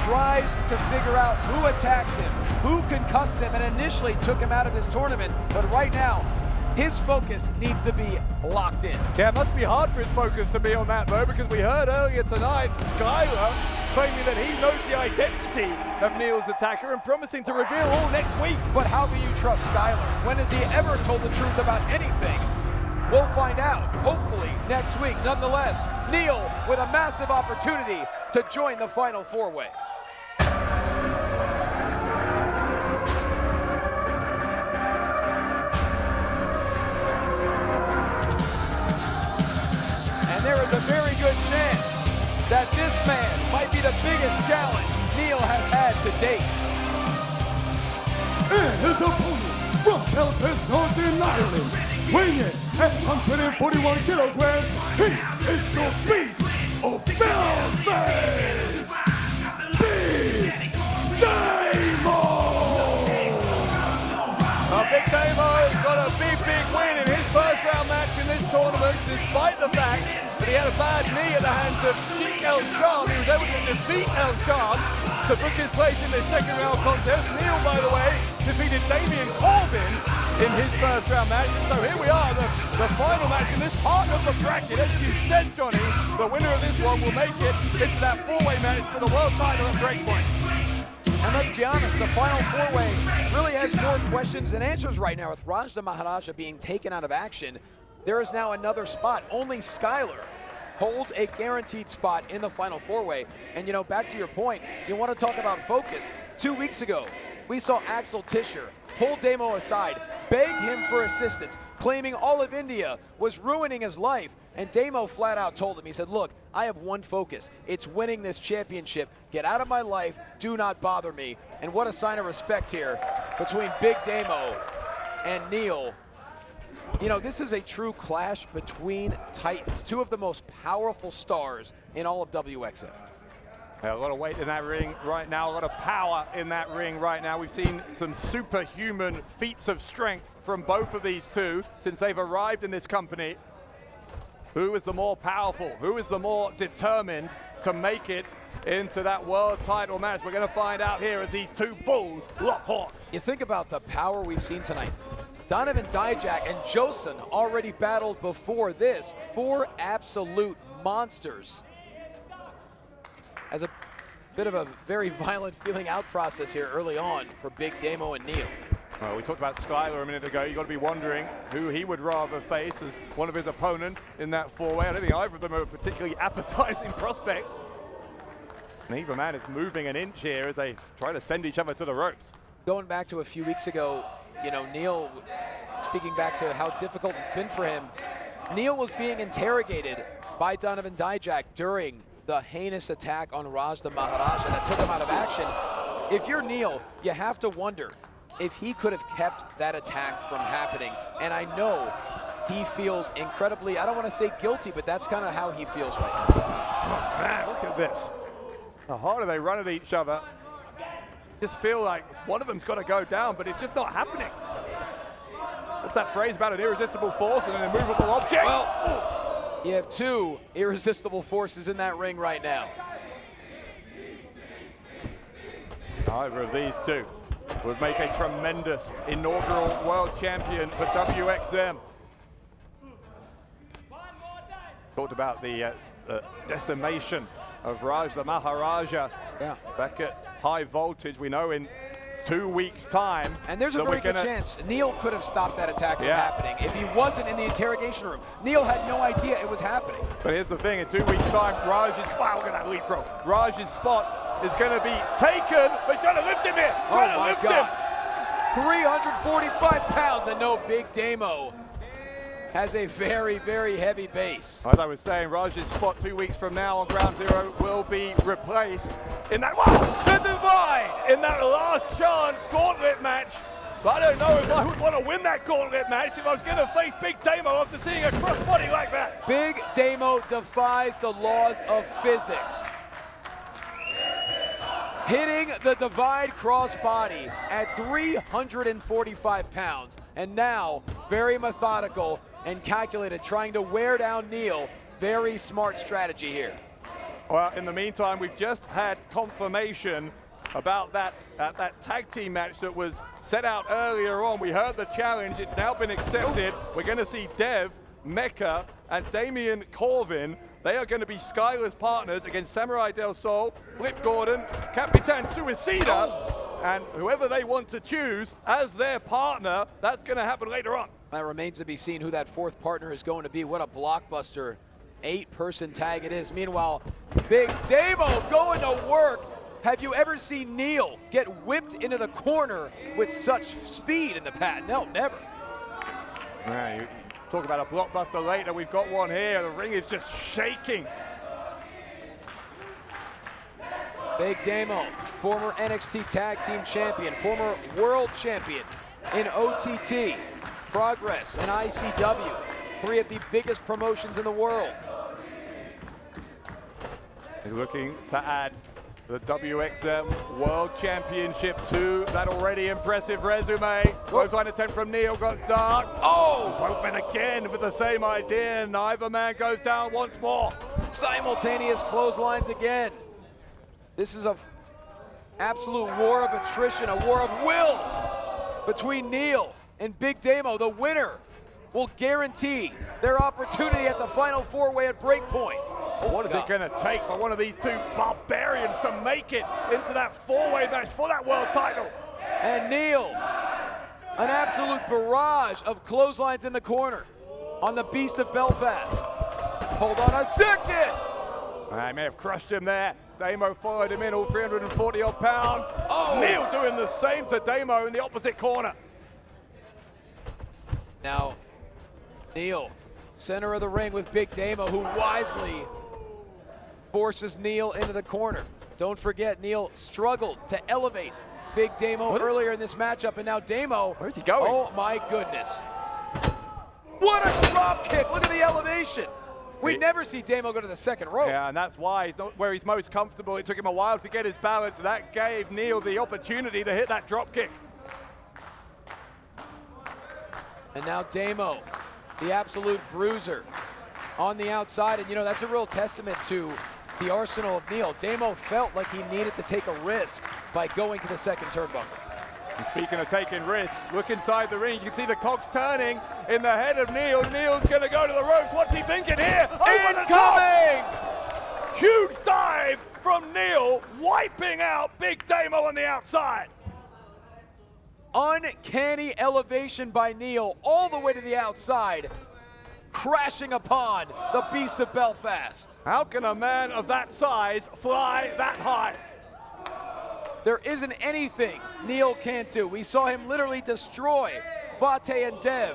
tries to figure out who attacks him, who concussed him, and initially took him out of this tournament. But right now, his focus needs to be locked in. Yeah, it must be hard for his focus to be on that, though, because we heard earlier tonight Skyler claiming that he knows the identity of Neel's attacker and promising to reveal all next week. But how can you trust Skyler? When has he ever told the truth about anything? We'll find out, hopefully, next week. Nonetheless, Neel with a massive opportunity to join the final four-way. And there is a very good chance that this man might be the biggest challenge Neel has had to date. And his opponent from Belfast, Northern Ireland, weighing in at 141 kilograms, he is the beast of Belfast, Big Damo! Big Damo got a big win in his first round match in this tournament, despite the fact that he had get a bad knee at the hands of Sheik El Sham. He was able to defeat El Sham to book his place in this second round contest. Neel, by the way, defeated Damien Corbin in his first round match. So here we are, the final match in this part of the bracket. As you said, Johnny, the winner of this one will make it into that four-way match for the world title at BreakPoint. And let's be honest, the final four-way really has more questions than answers right now. With Raj the Maharaja being taken out of action, there is now another spot. Only Skyler holds a guaranteed spot in the final four-way. And you know, back to your point, you want to talk about focus. 2 weeks ago, we saw Axel Tischer pull Damo aside, beg him for assistance, claiming all of India was ruining his life. And Damo flat out told him, he said, look, I have one focus. It's winning this championship. Get out of my life. Do not bother me. And what a sign of respect here between Big Damo and Neel. You know, this is a true clash between titans, two of the most powerful stars in all of WXM. Yeah, a lot of weight in that ring right now, a lot of power in that ring right now. We've seen some superhuman feats of strength from both of these two since they've arrived in this company. Who is the more powerful? Who is the more determined to make it into that world title match? We're going to find out here as these two bulls lock horns. You think about the power we've seen tonight. Donovan Dijak and Jossan already battled before this. 4 absolute monsters. As a bit of a very violent feeling out process here early on for Big Damo and Neel. Well, we talked about Skyler a minute ago. You've got to be wondering who he would rather face as one of his opponents in that four-way. I don't think either of them are a particularly appetizing prospect. Neither man is moving an inch here as they try to send each other to the ropes. Going back to a few weeks ago, you know, Neel, speaking back to how difficult it's been for him, Neel was being interrogated by Donovan Dijak during the heinous attack on Raj the Maharaja that took him out of action. If you're Neel, you have to wonder if he could have kept that attack from happening. And I know he feels incredibly, I don't want to say guilty, but that's kind of how he feels right now. Oh, man, look at this. The harder they run at each other, just feel like one of them's got to go down, but it's just not happening. What's that phrase about an irresistible force and an immovable object? Well, you have 2 irresistible forces in that ring right now. Either of these two would make a tremendous inaugural world champion for WXM. Talked about the decimation of Raj the Maharaja back at high voltage. We know in 2 weeks' time. And there's a very good chance Neel could have stopped that attack from happening if he wasn't in the interrogation room. Neel had no idea it was happening. But here's the thing, in 2 weeks' time, Raj's, wow, look at that lead throw. Raj's spot is going to be taken, but he's trying to lift him here. Trying to lift him. 345 pounds, and no, Big Damo has a very, very heavy base. As I was saying, Raj's spot 2 weeks from now on Ground Zero will be replaced in that, wow, the divide in that last chance gauntlet match. But I don't know if I would want to win that gauntlet match if I was going to face Big Damo after seeing a crossbody like that. Big Damo defies the laws of physics, hitting the divide crossbody at 345 pounds, and now very methodical and calculated, trying to wear down Neel. Very smart strategy here. Well, in the meantime, we've just had confirmation about that tag team match that was set out earlier on. We heard the challenge, it's now been accepted. We're going to see Dev, Mecca, and Damien Corvin. They are going to be Skyler's partners against Samuray Del Sol, Flip Gordon, Capitan Suicida, and whoever they want to choose as their partner. That's going to happen later on. That remains to be seen who that 4th partner is going to be. What a blockbuster 8-person tag it is. Meanwhile, Big Damo going to work. Have you ever seen Neel get whipped into the corner with such speed in the past? No, never. Yeah, you talk about a blockbuster later. We've got one here. The ring is just shaking. Big Damo, former NXT Tag Team Champion, former World Champion in OTT, Progress, and ICW. 3 of the biggest promotions in the world. He's looking to add The WXM World Championship 2, that already impressive resume. Clothesline attempt from Neel, got dark. Oh! Both men again with the same idea. Neither man goes down once more. Simultaneous clotheslines again. This is an absolute war of attrition, a war of will between Neel and Big Damo. The winner will guarantee their opportunity at the final four-way at BreakPoint. What is it going to take for one of these two barbarians to make it into that four-way match for that world title? And Neel, an absolute barrage of clotheslines in the corner on the Beast of Belfast. Hold on a second. I may have crushed him there. Damo followed him in, all 340 odd pounds. Oh. Neel doing the same to Damo in the opposite corner. Now, Neel, center of the ring with Big Damo, who wisely forces Neel into the corner. Don't forget, Neel struggled to elevate Big Damo earlier in this matchup, and now Damo, where's he going? Oh my goodness. What a drop kick, look at the elevation. We never see Damo go to the second rope. Yeah, and that's why he's not where he's most comfortable. It took him a while to get his balance. That gave Neel the opportunity to hit that drop kick. And now Damo, the absolute bruiser on the outside. And you know, that's a real testament to the arsenal of Neel. Damo felt like he needed to take a risk by going to the second turnbuckle. And speaking of taking risks, look inside the ring. You can see the cogs turning in the head of Neel. Neel's going to go to the ropes. What's he thinking here? Over the top! Huge dive from Neel, wiping out Big Damo on the outside. Uncanny elevation by Neel all the way to the outside, crashing upon the Beast of Belfast. How can a man of that size fly that high? There isn't anything Neel can't do. We saw him literally destroy Fateh and Dev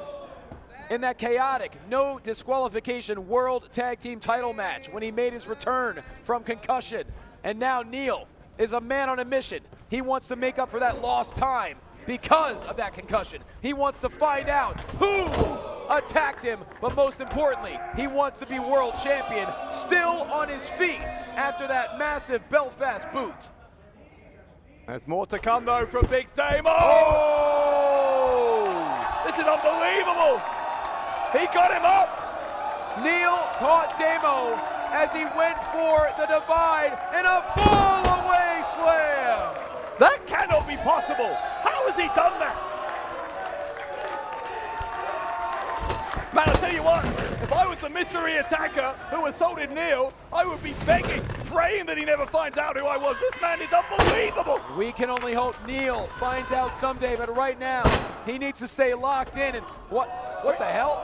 in that chaotic, no disqualification World Tag Team title match when he made his return from concussion. And now Neel is a man on a mission. He wants to make up for that lost time because of that concussion. He wants to find out who attacked him, but most importantly, he wants to be world champion, still on his feet after that massive Belfast boot. There's more to come though from Big Damo. Oh! This is unbelievable. He got him up. Neel caught Damo as he went for the divide and a fall away slam. That cannot be possible. How has he done that? Man, I'll tell you what, if I was the mystery attacker who assaulted Neel, I would be begging, praying that he never finds out who I was. This man is unbelievable. We can only hope Neel finds out someday, but right now, he needs to stay locked in. And what the hell?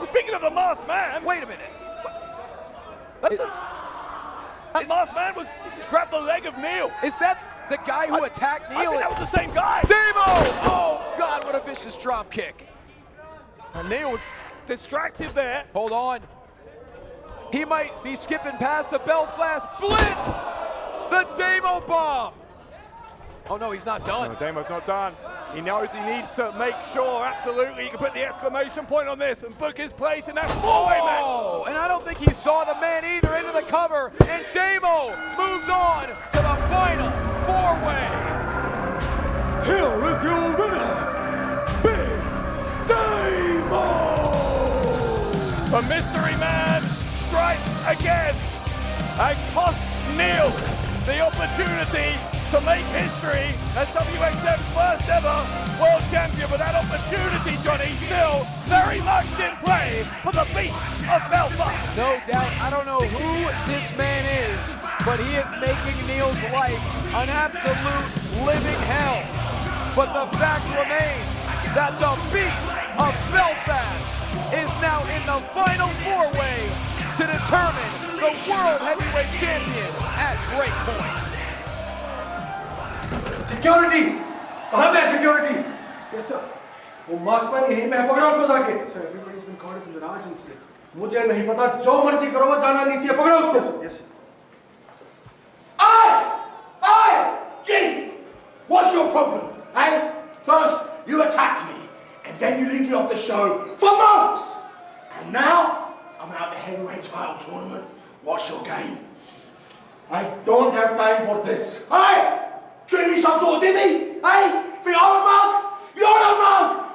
Speaking of the masked man. Wait a minute. That masked man just grabbed the leg of Neel. Is that the guy who attacked Neel? I think that was the same guy. Damo! Oh, God, what a vicious drop kick. And Neel was distracted there. Hold on. He might be skipping past the Belfast Blitz. The Damo bomb. Oh no, he's not done. No, Damo's not done. He knows he needs to make sure, absolutely, he can put the exclamation point on this and book his place in that four-way match. Oh, and I don't think he saw the man either into the cover, and Damo moves on to the final four-way. Here is your winner, Big Damo! The mystery man strikes again and costs Neel the opportunity to make history as WXM's first ever world champion. But that opportunity, Johnny, still very much in play for the Beast of Belfast. No doubt. I don't know who this man is, but he is making Neel's life an absolute living hell. But the fact remains that the Beast of Belfast is now in the final four-way to determine the World Heavyweight Champion at BreakPoint. Security! कहाँ पे है security? Yes, sir. वो mask पहन के यहीं पे है, पकड़ो उसको जाके. Sir, everybody's been called to the agency. मुझे नहीं पता, जो मर्जी करो, वो जाना नहीं चाहिए, पकड़ो उसको. Yes, sir. Gee, what's your problem? Hey, first you attack me, and then you leave me off the show for months. And now I'm out the heavyweight title tournament. What's your game? I don't have time for this. Hey! Train me some sort of Disney! Hey! For your mark! Your mark!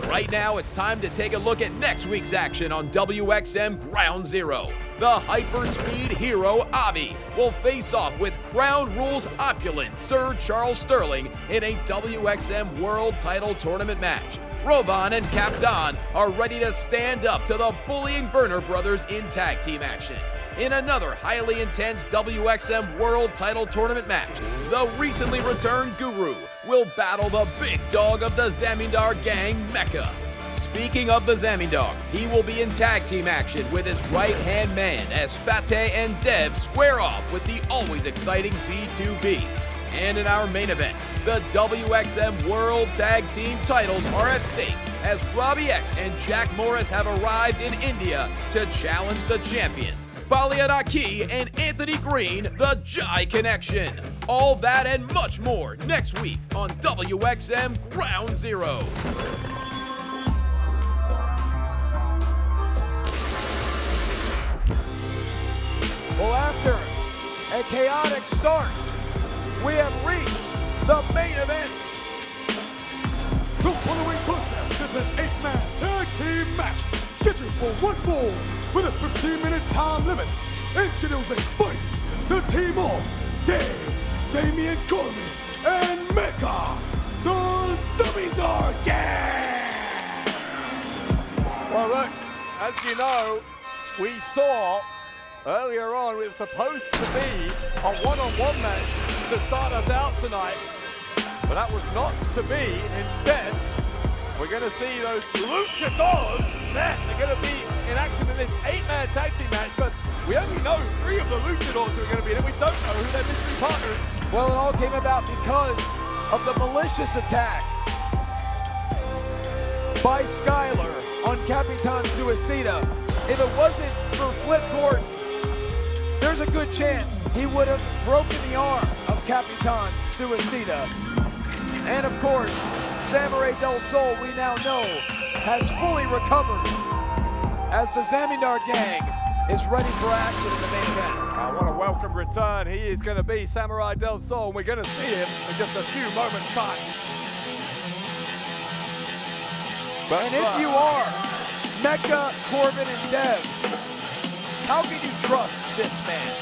Right now, it's time to take a look at next week's action on WXM Ground Zero. The hyperspeed hero Avi will face off with Crown Rules opulent Sir Charles Sterling in a WXM World Title Tournament match. Rovan and Captain are ready to stand up to the bullying Burner brothers in tag team action. In another highly intense WXM World Title Tournament match, the recently returned Guru will battle the big dog of the Zamidar gang, Mecha. Speaking of the Zamidar, he will be in tag team action with his right-hand man as Fateh and Dev square off with the always exciting B2B. And in our main event, the WXM World Tag Team titles are at stake as Robbie X and Jack Morris have arrived in India to challenge the champions, Baliadaki and Anthony Green, the Jai Connection. All that and much more next week on WXM Ground Zero. Well, after a chaotic start, we have reached the main event. The following contest is an 8-man tag team match scheduled for one fall with a 15-minute time limit. Introducing first, the team of Dave, Damian Coleman, and Mecha, the Zamidar Gang. Well, look, as you know, we saw earlier on it was supposed to be a one-on-one match to start us out tonight, but that was not to be. Instead, we're going to see those luchadors there. They're going to be in action in this 8-man tag team match, but we only know 3 of the luchadors who are going to be in it. We don't know who their mystery partner is. Well, it all came about because of the malicious attack by Skyler on Capitan Suicida. If it wasn't for Flipcourt, there's a good chance he would have broken the arm of Capitan Suicida. And of course, Samuray Del Sol, we now know, has fully recovered as the Zamidar gang is ready for action in the main event. What a welcome return. He is going to be Samuray Del Sol, and we're going to see him in just a few moments' time. And if you are Mecha, Corbin, and Dev, how can you trust this man?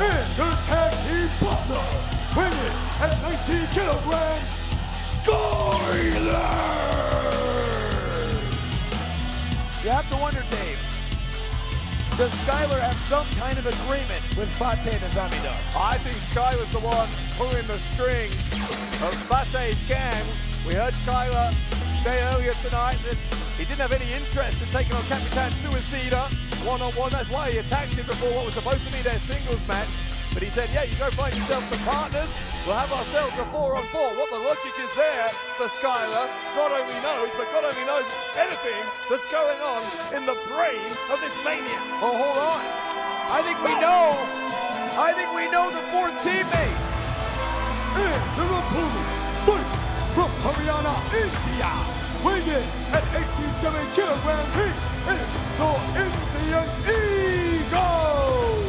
And the tag team partner, weighing at 19 kilograms, Skyler! You have to wonder, Dave, does Skyler have some kind of agreement with Fateh the Zamidar? I think Skyler's the one pulling the strings of Fateh's gang. We heard Skyler say earlier tonight that he didn't have any interest in taking on Capitan Suicida one-on-one. That's why he attacked him before what was supposed to be their singles match. But he said, yeah, you go find yourself some partners. We'll have ourselves a 4-on-4. What the logic is there for Skyler, God only knows, but God only knows anything that's going on in the brain of this maniac. Oh, hold on. I think we know the 4th teammate. And the opponent, first from Haryana, India, weighing in at 87 kilograms, he is the Indian Eagle,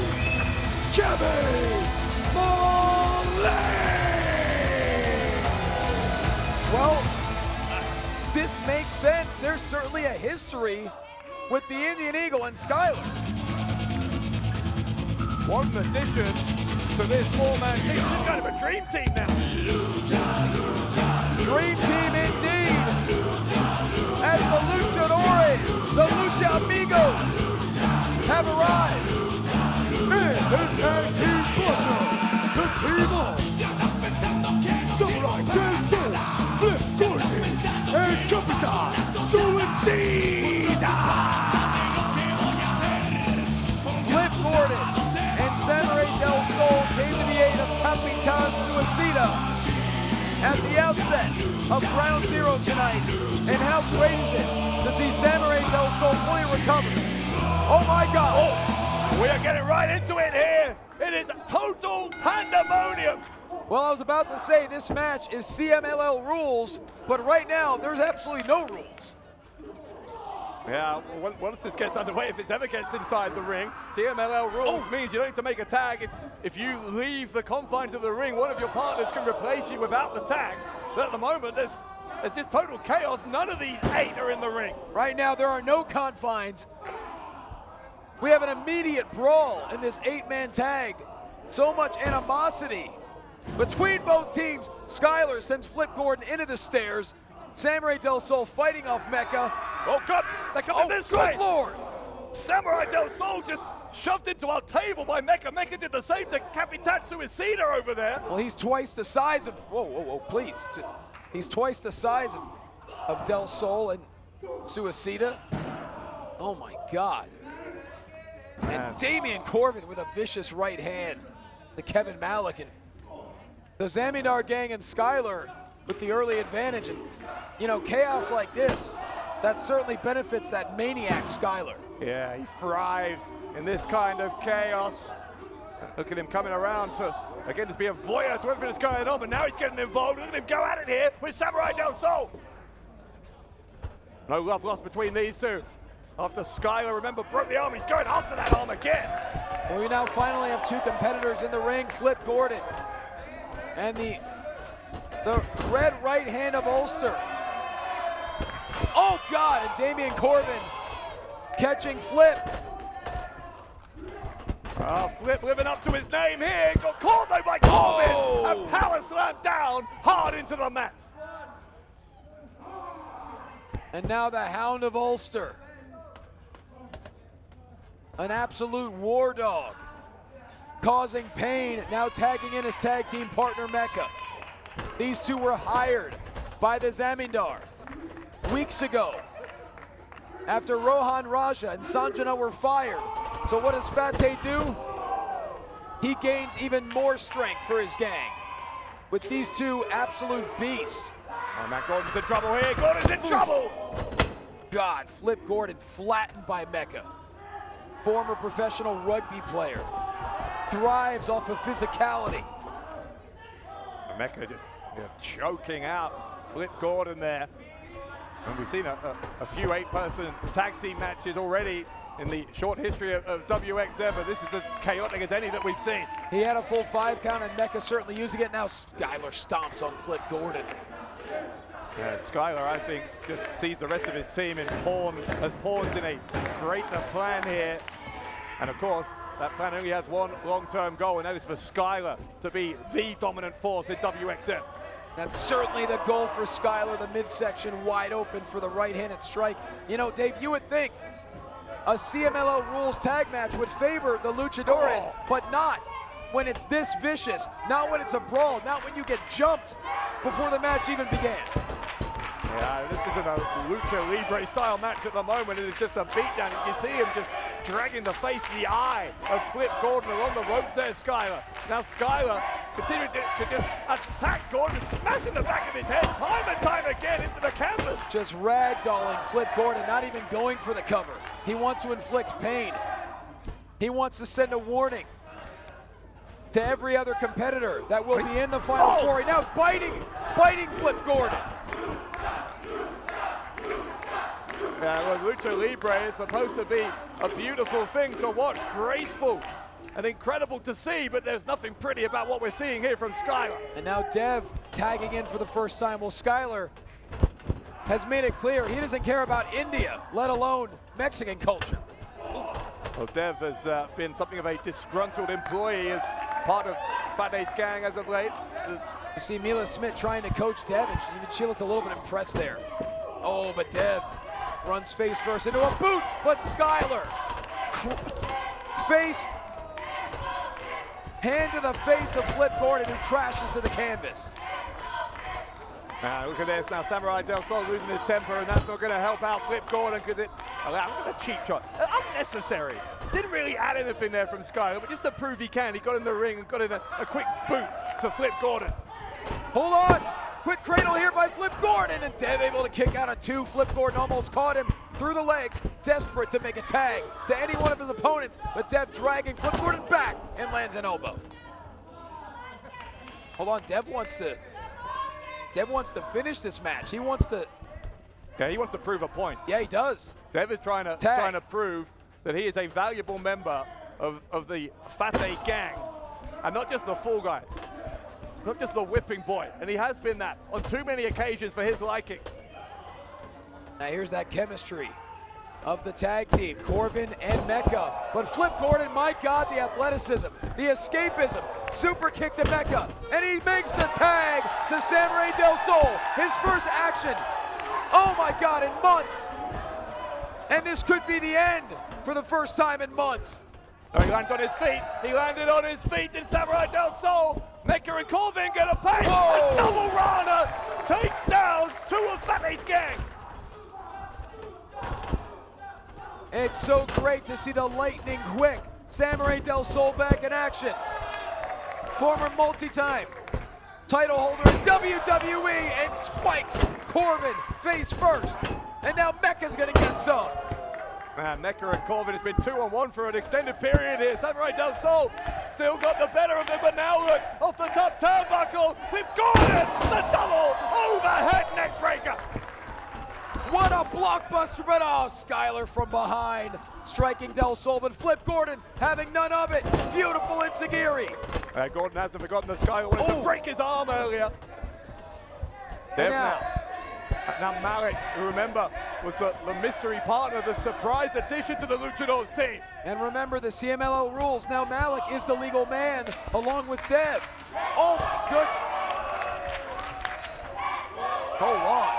Kevin Malay! Well, this makes sense. There's certainly a history with the Indian Eagle and Skyler. What an addition to this 4-man team. This is kind of a dream team now. Dream team indeed. As the Luchadores, the Lucha Amigos, have arrived. And the tag team partner, the team of Samuray Del Sol, Flipcourt, and Capitan Suicida! Flip Gordon and Samuray Del Sol came to the aid of Capitan Suicida at the outset of Ground Zero tonight. And how great is it to see Samuray Del Sol fully recovered? Oh my God! Oh, we are getting right into it here. It is total pandemonium. Well, I was about to say this match is CMLL rules, but right now there's absolutely no rules. Yeah, once this gets underway, if it ever gets inside the ring, CMLL rules means you don't need to make a tag. If you leave the confines of the ring, one of your partners can replace you without the tag. But at the moment, there's just total chaos. None of these 8 are in the ring. Right now, there are no confines. We have an immediate brawl in this 8-man tag. So much animosity between both teams. Skyler sends Flip Gordon into the stairs. Samuray Del Sol fighting off Mecha. Oh, God, they're coming this way. Good Lord. Samuray Del Sol just shoved into our table by Mecha. Mecha did the same to Capitan Suicida over there. Well, he's twice the size of, whoa, please. He's twice the size of Del Sol and Suicida. Oh my God. And Damian Corbin with a vicious right hand to Kevin Malik. And the Zamidar gang and Skyler with the early advantage. And, you know, chaos like this, that certainly benefits that maniac Skyler. Yeah, he thrives in this kind of chaos. Look at him coming around to, again, just be a voyeur to everything that's going on, but now he's getting involved. Look at him go at it here with Samuray Del Sol. No love lost between these two. After Skyler, remember, broke the arm, he's going after that arm again. Well, we now finally have 2 competitors in the ring, Flip Gordon and the red right hand of Ulster. Oh God, and Damian Corbin catching Flip. Flip living up to his name here, got caught though by Corbin, and power slammed down hard into the mat. And now the Hound of Ulster. An absolute war dog, causing pain, now tagging in his tag team partner Mecha. These two were hired by the Zamidar weeks ago after Rohan Raja and Sanjana were fired. So what does Fateh do? He gains even more strength for his gang with these 2 absolute beasts. Oh, Matt Gordon's in trouble here. Gordon's in trouble. God, Flip Gordon flattened by Mecha. Former professional rugby player. Thrives off of physicality. Mecha just choking out Flip Gordon there. And we've seen a few 8-person tag team matches already in the short history of WXM, but this is as chaotic as any that we've seen. He had a full 5 count, and Mecha certainly using it. Now Skyler stomps on Flip Gordon. Yeah, Skyler, I think, just sees the rest of his team in pawns, as pawns in a greater plan here. And of course, that plan only has one long-term goal, and that is for Skyler to be the dominant force in WXM. That's certainly the goal for Skyler, the midsection wide open for the right-handed strike. You know, Dave, you would think a CMLL rules tag match would favor the Luchadores, but not when it's this vicious, not when it's a brawl, not when you get jumped before the match even began. Yeah, this isn't a Lucha Libre style match at the moment. It is just a beatdown. You see him just dragging the face, the eye of Flip Gordon along the ropes there, Skyler. Now Skyler continuing to just attack Gordon, smashing the back of his head time and time again into the canvas. Just ragdolling Flip Gordon, not even going for the cover. He wants to inflict pain. He wants to send a warning to every other competitor that will be in the Final Four. Now biting Flip Gordon. Yeah, well, Lucha Libre is supposed to be a beautiful thing to watch, graceful and incredible to see, but there's nothing pretty about what we're seeing here from Skyler. And now Dev tagging in for the first time. Well, Skyler has made it clear he doesn't care about India, let alone Mexican culture. Well, Dev has been something of a disgruntled employee as part of Fateh's gang as of late. You see Mila Smith trying to coach Dev, and even she looked a little bit impressed there. Oh, but Dev runs face first into a boot, but Skyler, hand to the face of Flip Gordon, who crashes to the canvas. Look at this now, Samuray Del Sol losing his temper, and that's not going to help out Flip Gordon because it allowed, look at the cheap shot, unnecessary. Didn't really add anything there from Skyler, but just to prove he can, he got in the ring and got in a quick boot to Flip Gordon. Hold on, quick cradle here by Flip Gordon, and Dev able to kick out of 2. Flip Gordon almost caught him through the legs, desperate to make a tag to any one of his opponents, but Dev dragging Flip Gordon back and lands an elbow. Hold on, Dev wants to finish this match. He wants to Yeah, he wants to prove a point. Yeah, he does. Dev is trying to prove that he is a valuable member of the Fateh gang, and not just the fall guy, not just the whipping boy. And he has been that on too many occasions for his liking. Now here's that chemistry of the tag team, Corbin and Mecca. But Flip Gordon, my God, the athleticism, the escapism, super kick to Mecca, and he makes the tag to Samuray Del Sol, his first action, oh my God, in months. And this could be the end for the first time in months. He lands on his feet. He landed on his feet in Samuray Del Sol. Mecca and Corbin get a pay. A double Rana takes down two of Fateh's gang. It's so great to see the lightning quick Samuray Del Sol back in action. Former multi-time title holder in WWE and spikes Corbin face first. And now Mecca's gonna get some. Man, Mecca and Corbin has been 2-on-1 for an extended period here. Samuray Del Sol still got the better of him, but now look, off the top turnbuckle, Flip Gordon, the double overhead neck breaker. What a blockbuster, but oh, Skyler from behind, striking Del Sol, but Flip Gordon having none of it. Beautiful Enziguri. Gordon hasn't forgotten that Skyler wanted to break his arm earlier. Now Malik, who remember, was the mystery partner, the surprise addition to the Luchadors team. And remember the CMLL rules. Now Malik is the legal man along with Dev. Oh my goodness. Hold on.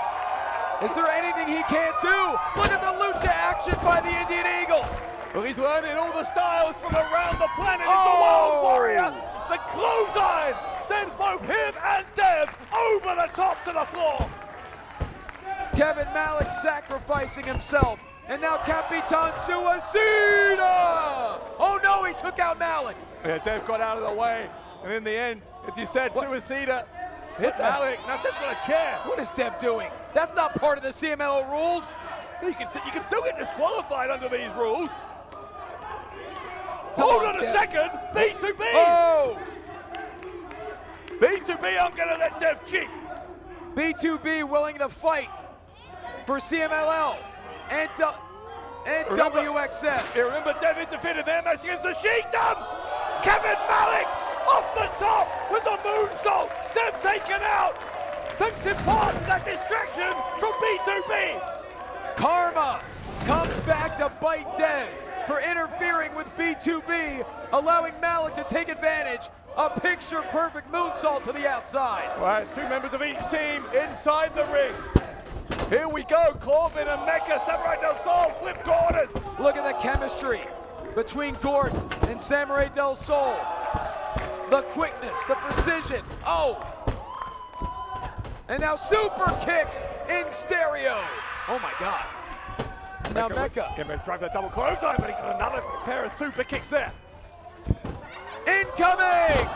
Is there anything he can't do? Look at the lucha action by the Indian Eagle. Well, he's learning all the styles from around the planet. It's the World Warrior. The clothesline sends both him and Dev over the top to the floor. Kevin Malik sacrificing himself. And now Capitan Suicida! Oh no, he took out Malik. Yeah, Dev got out of the way. And in the end, as you said, Suicida hit Malik. Now Dev's gonna care. What is Dev doing? That's not part of the CMLL rules. You can still get disqualified under these rules. Hold on a second. B2B. Oh! B2B, I'm gonna let Dev cheat. B2B willing to fight for CMLL and WXM. You remember Dev interfered in their match against the Sheikdom. Kevin Malik off the top with the moonsault. Dev taken out. Thanks in part to that distraction from B2B. Karma comes back to bite Dev for interfering with B2B, allowing Malik to take advantage. A picture-perfect moonsault to the outside. Well, two members of each team inside the ring. Here we go, Corbin and Mecca, Samuray Del Sol, Flip Gordon. Look at the chemistry between Gordon and Samuray Del Sol. The quickness, the precision, oh! And now super kicks in stereo. Oh my God. Now Mecca. Can drive that double clothesline, but he got another pair of super kicks there. Incoming!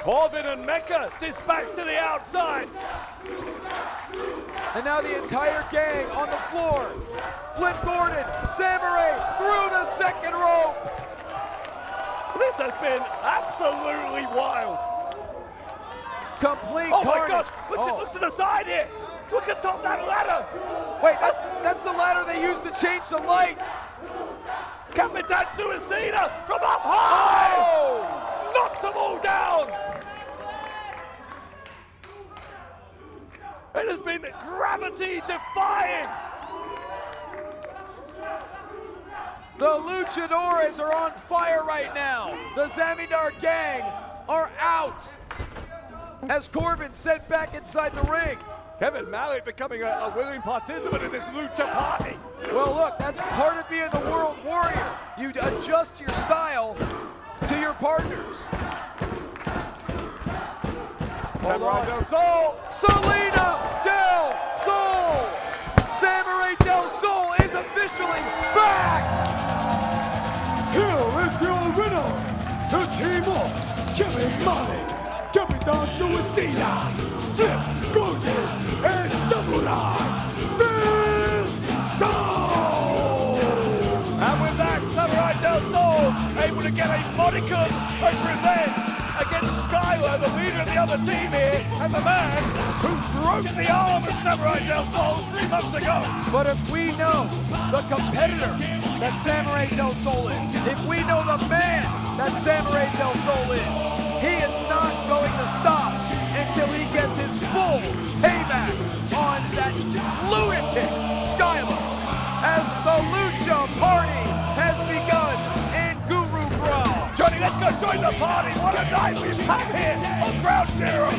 Corbin and Mecca dispatched to the outside. And now the entire gang on the floor. Flip Gordon, Samuray through the second rope. This has been absolutely wild. Complete carnage. my God, look to the side here. Look at top that ladder. Wait, that's the ladder they used to change the lights. Capitan Suicida from up high! Oh! Knocks them all down! It has been gravity defying! The Luchadores are on fire right now. The Zamidar gang are out. As Corbin sent back inside the ring. Kevin Malik becoming a willing participant in this lucha party. Well, look, that's part of being the World Warrior. You adjust your style to your partners. Samuray Del Sol. Selena Del Sol. Samuray Del Sol is officially back. Here is your winner, the team of Kevin Malik, Capitan Suicida, Flip Gordon, and Samuray Del Sol! And with that, Samuray Del Sol able to get a modicum of revenge against Skyler. Skyler, the leader of the other team here, and the man who broke the arm of Samuray Del Sol 3 months ago. But if we know the competitor that Samuray Del Sol is, if we know the man that Samuray Del Sol is, he is not going to stop until he gets his full payback on that lunatic Skyler, as the Lucha Party has begun in Guru Brawl. Johnny, let's go join the party. What a night we've had here on Ground Zero.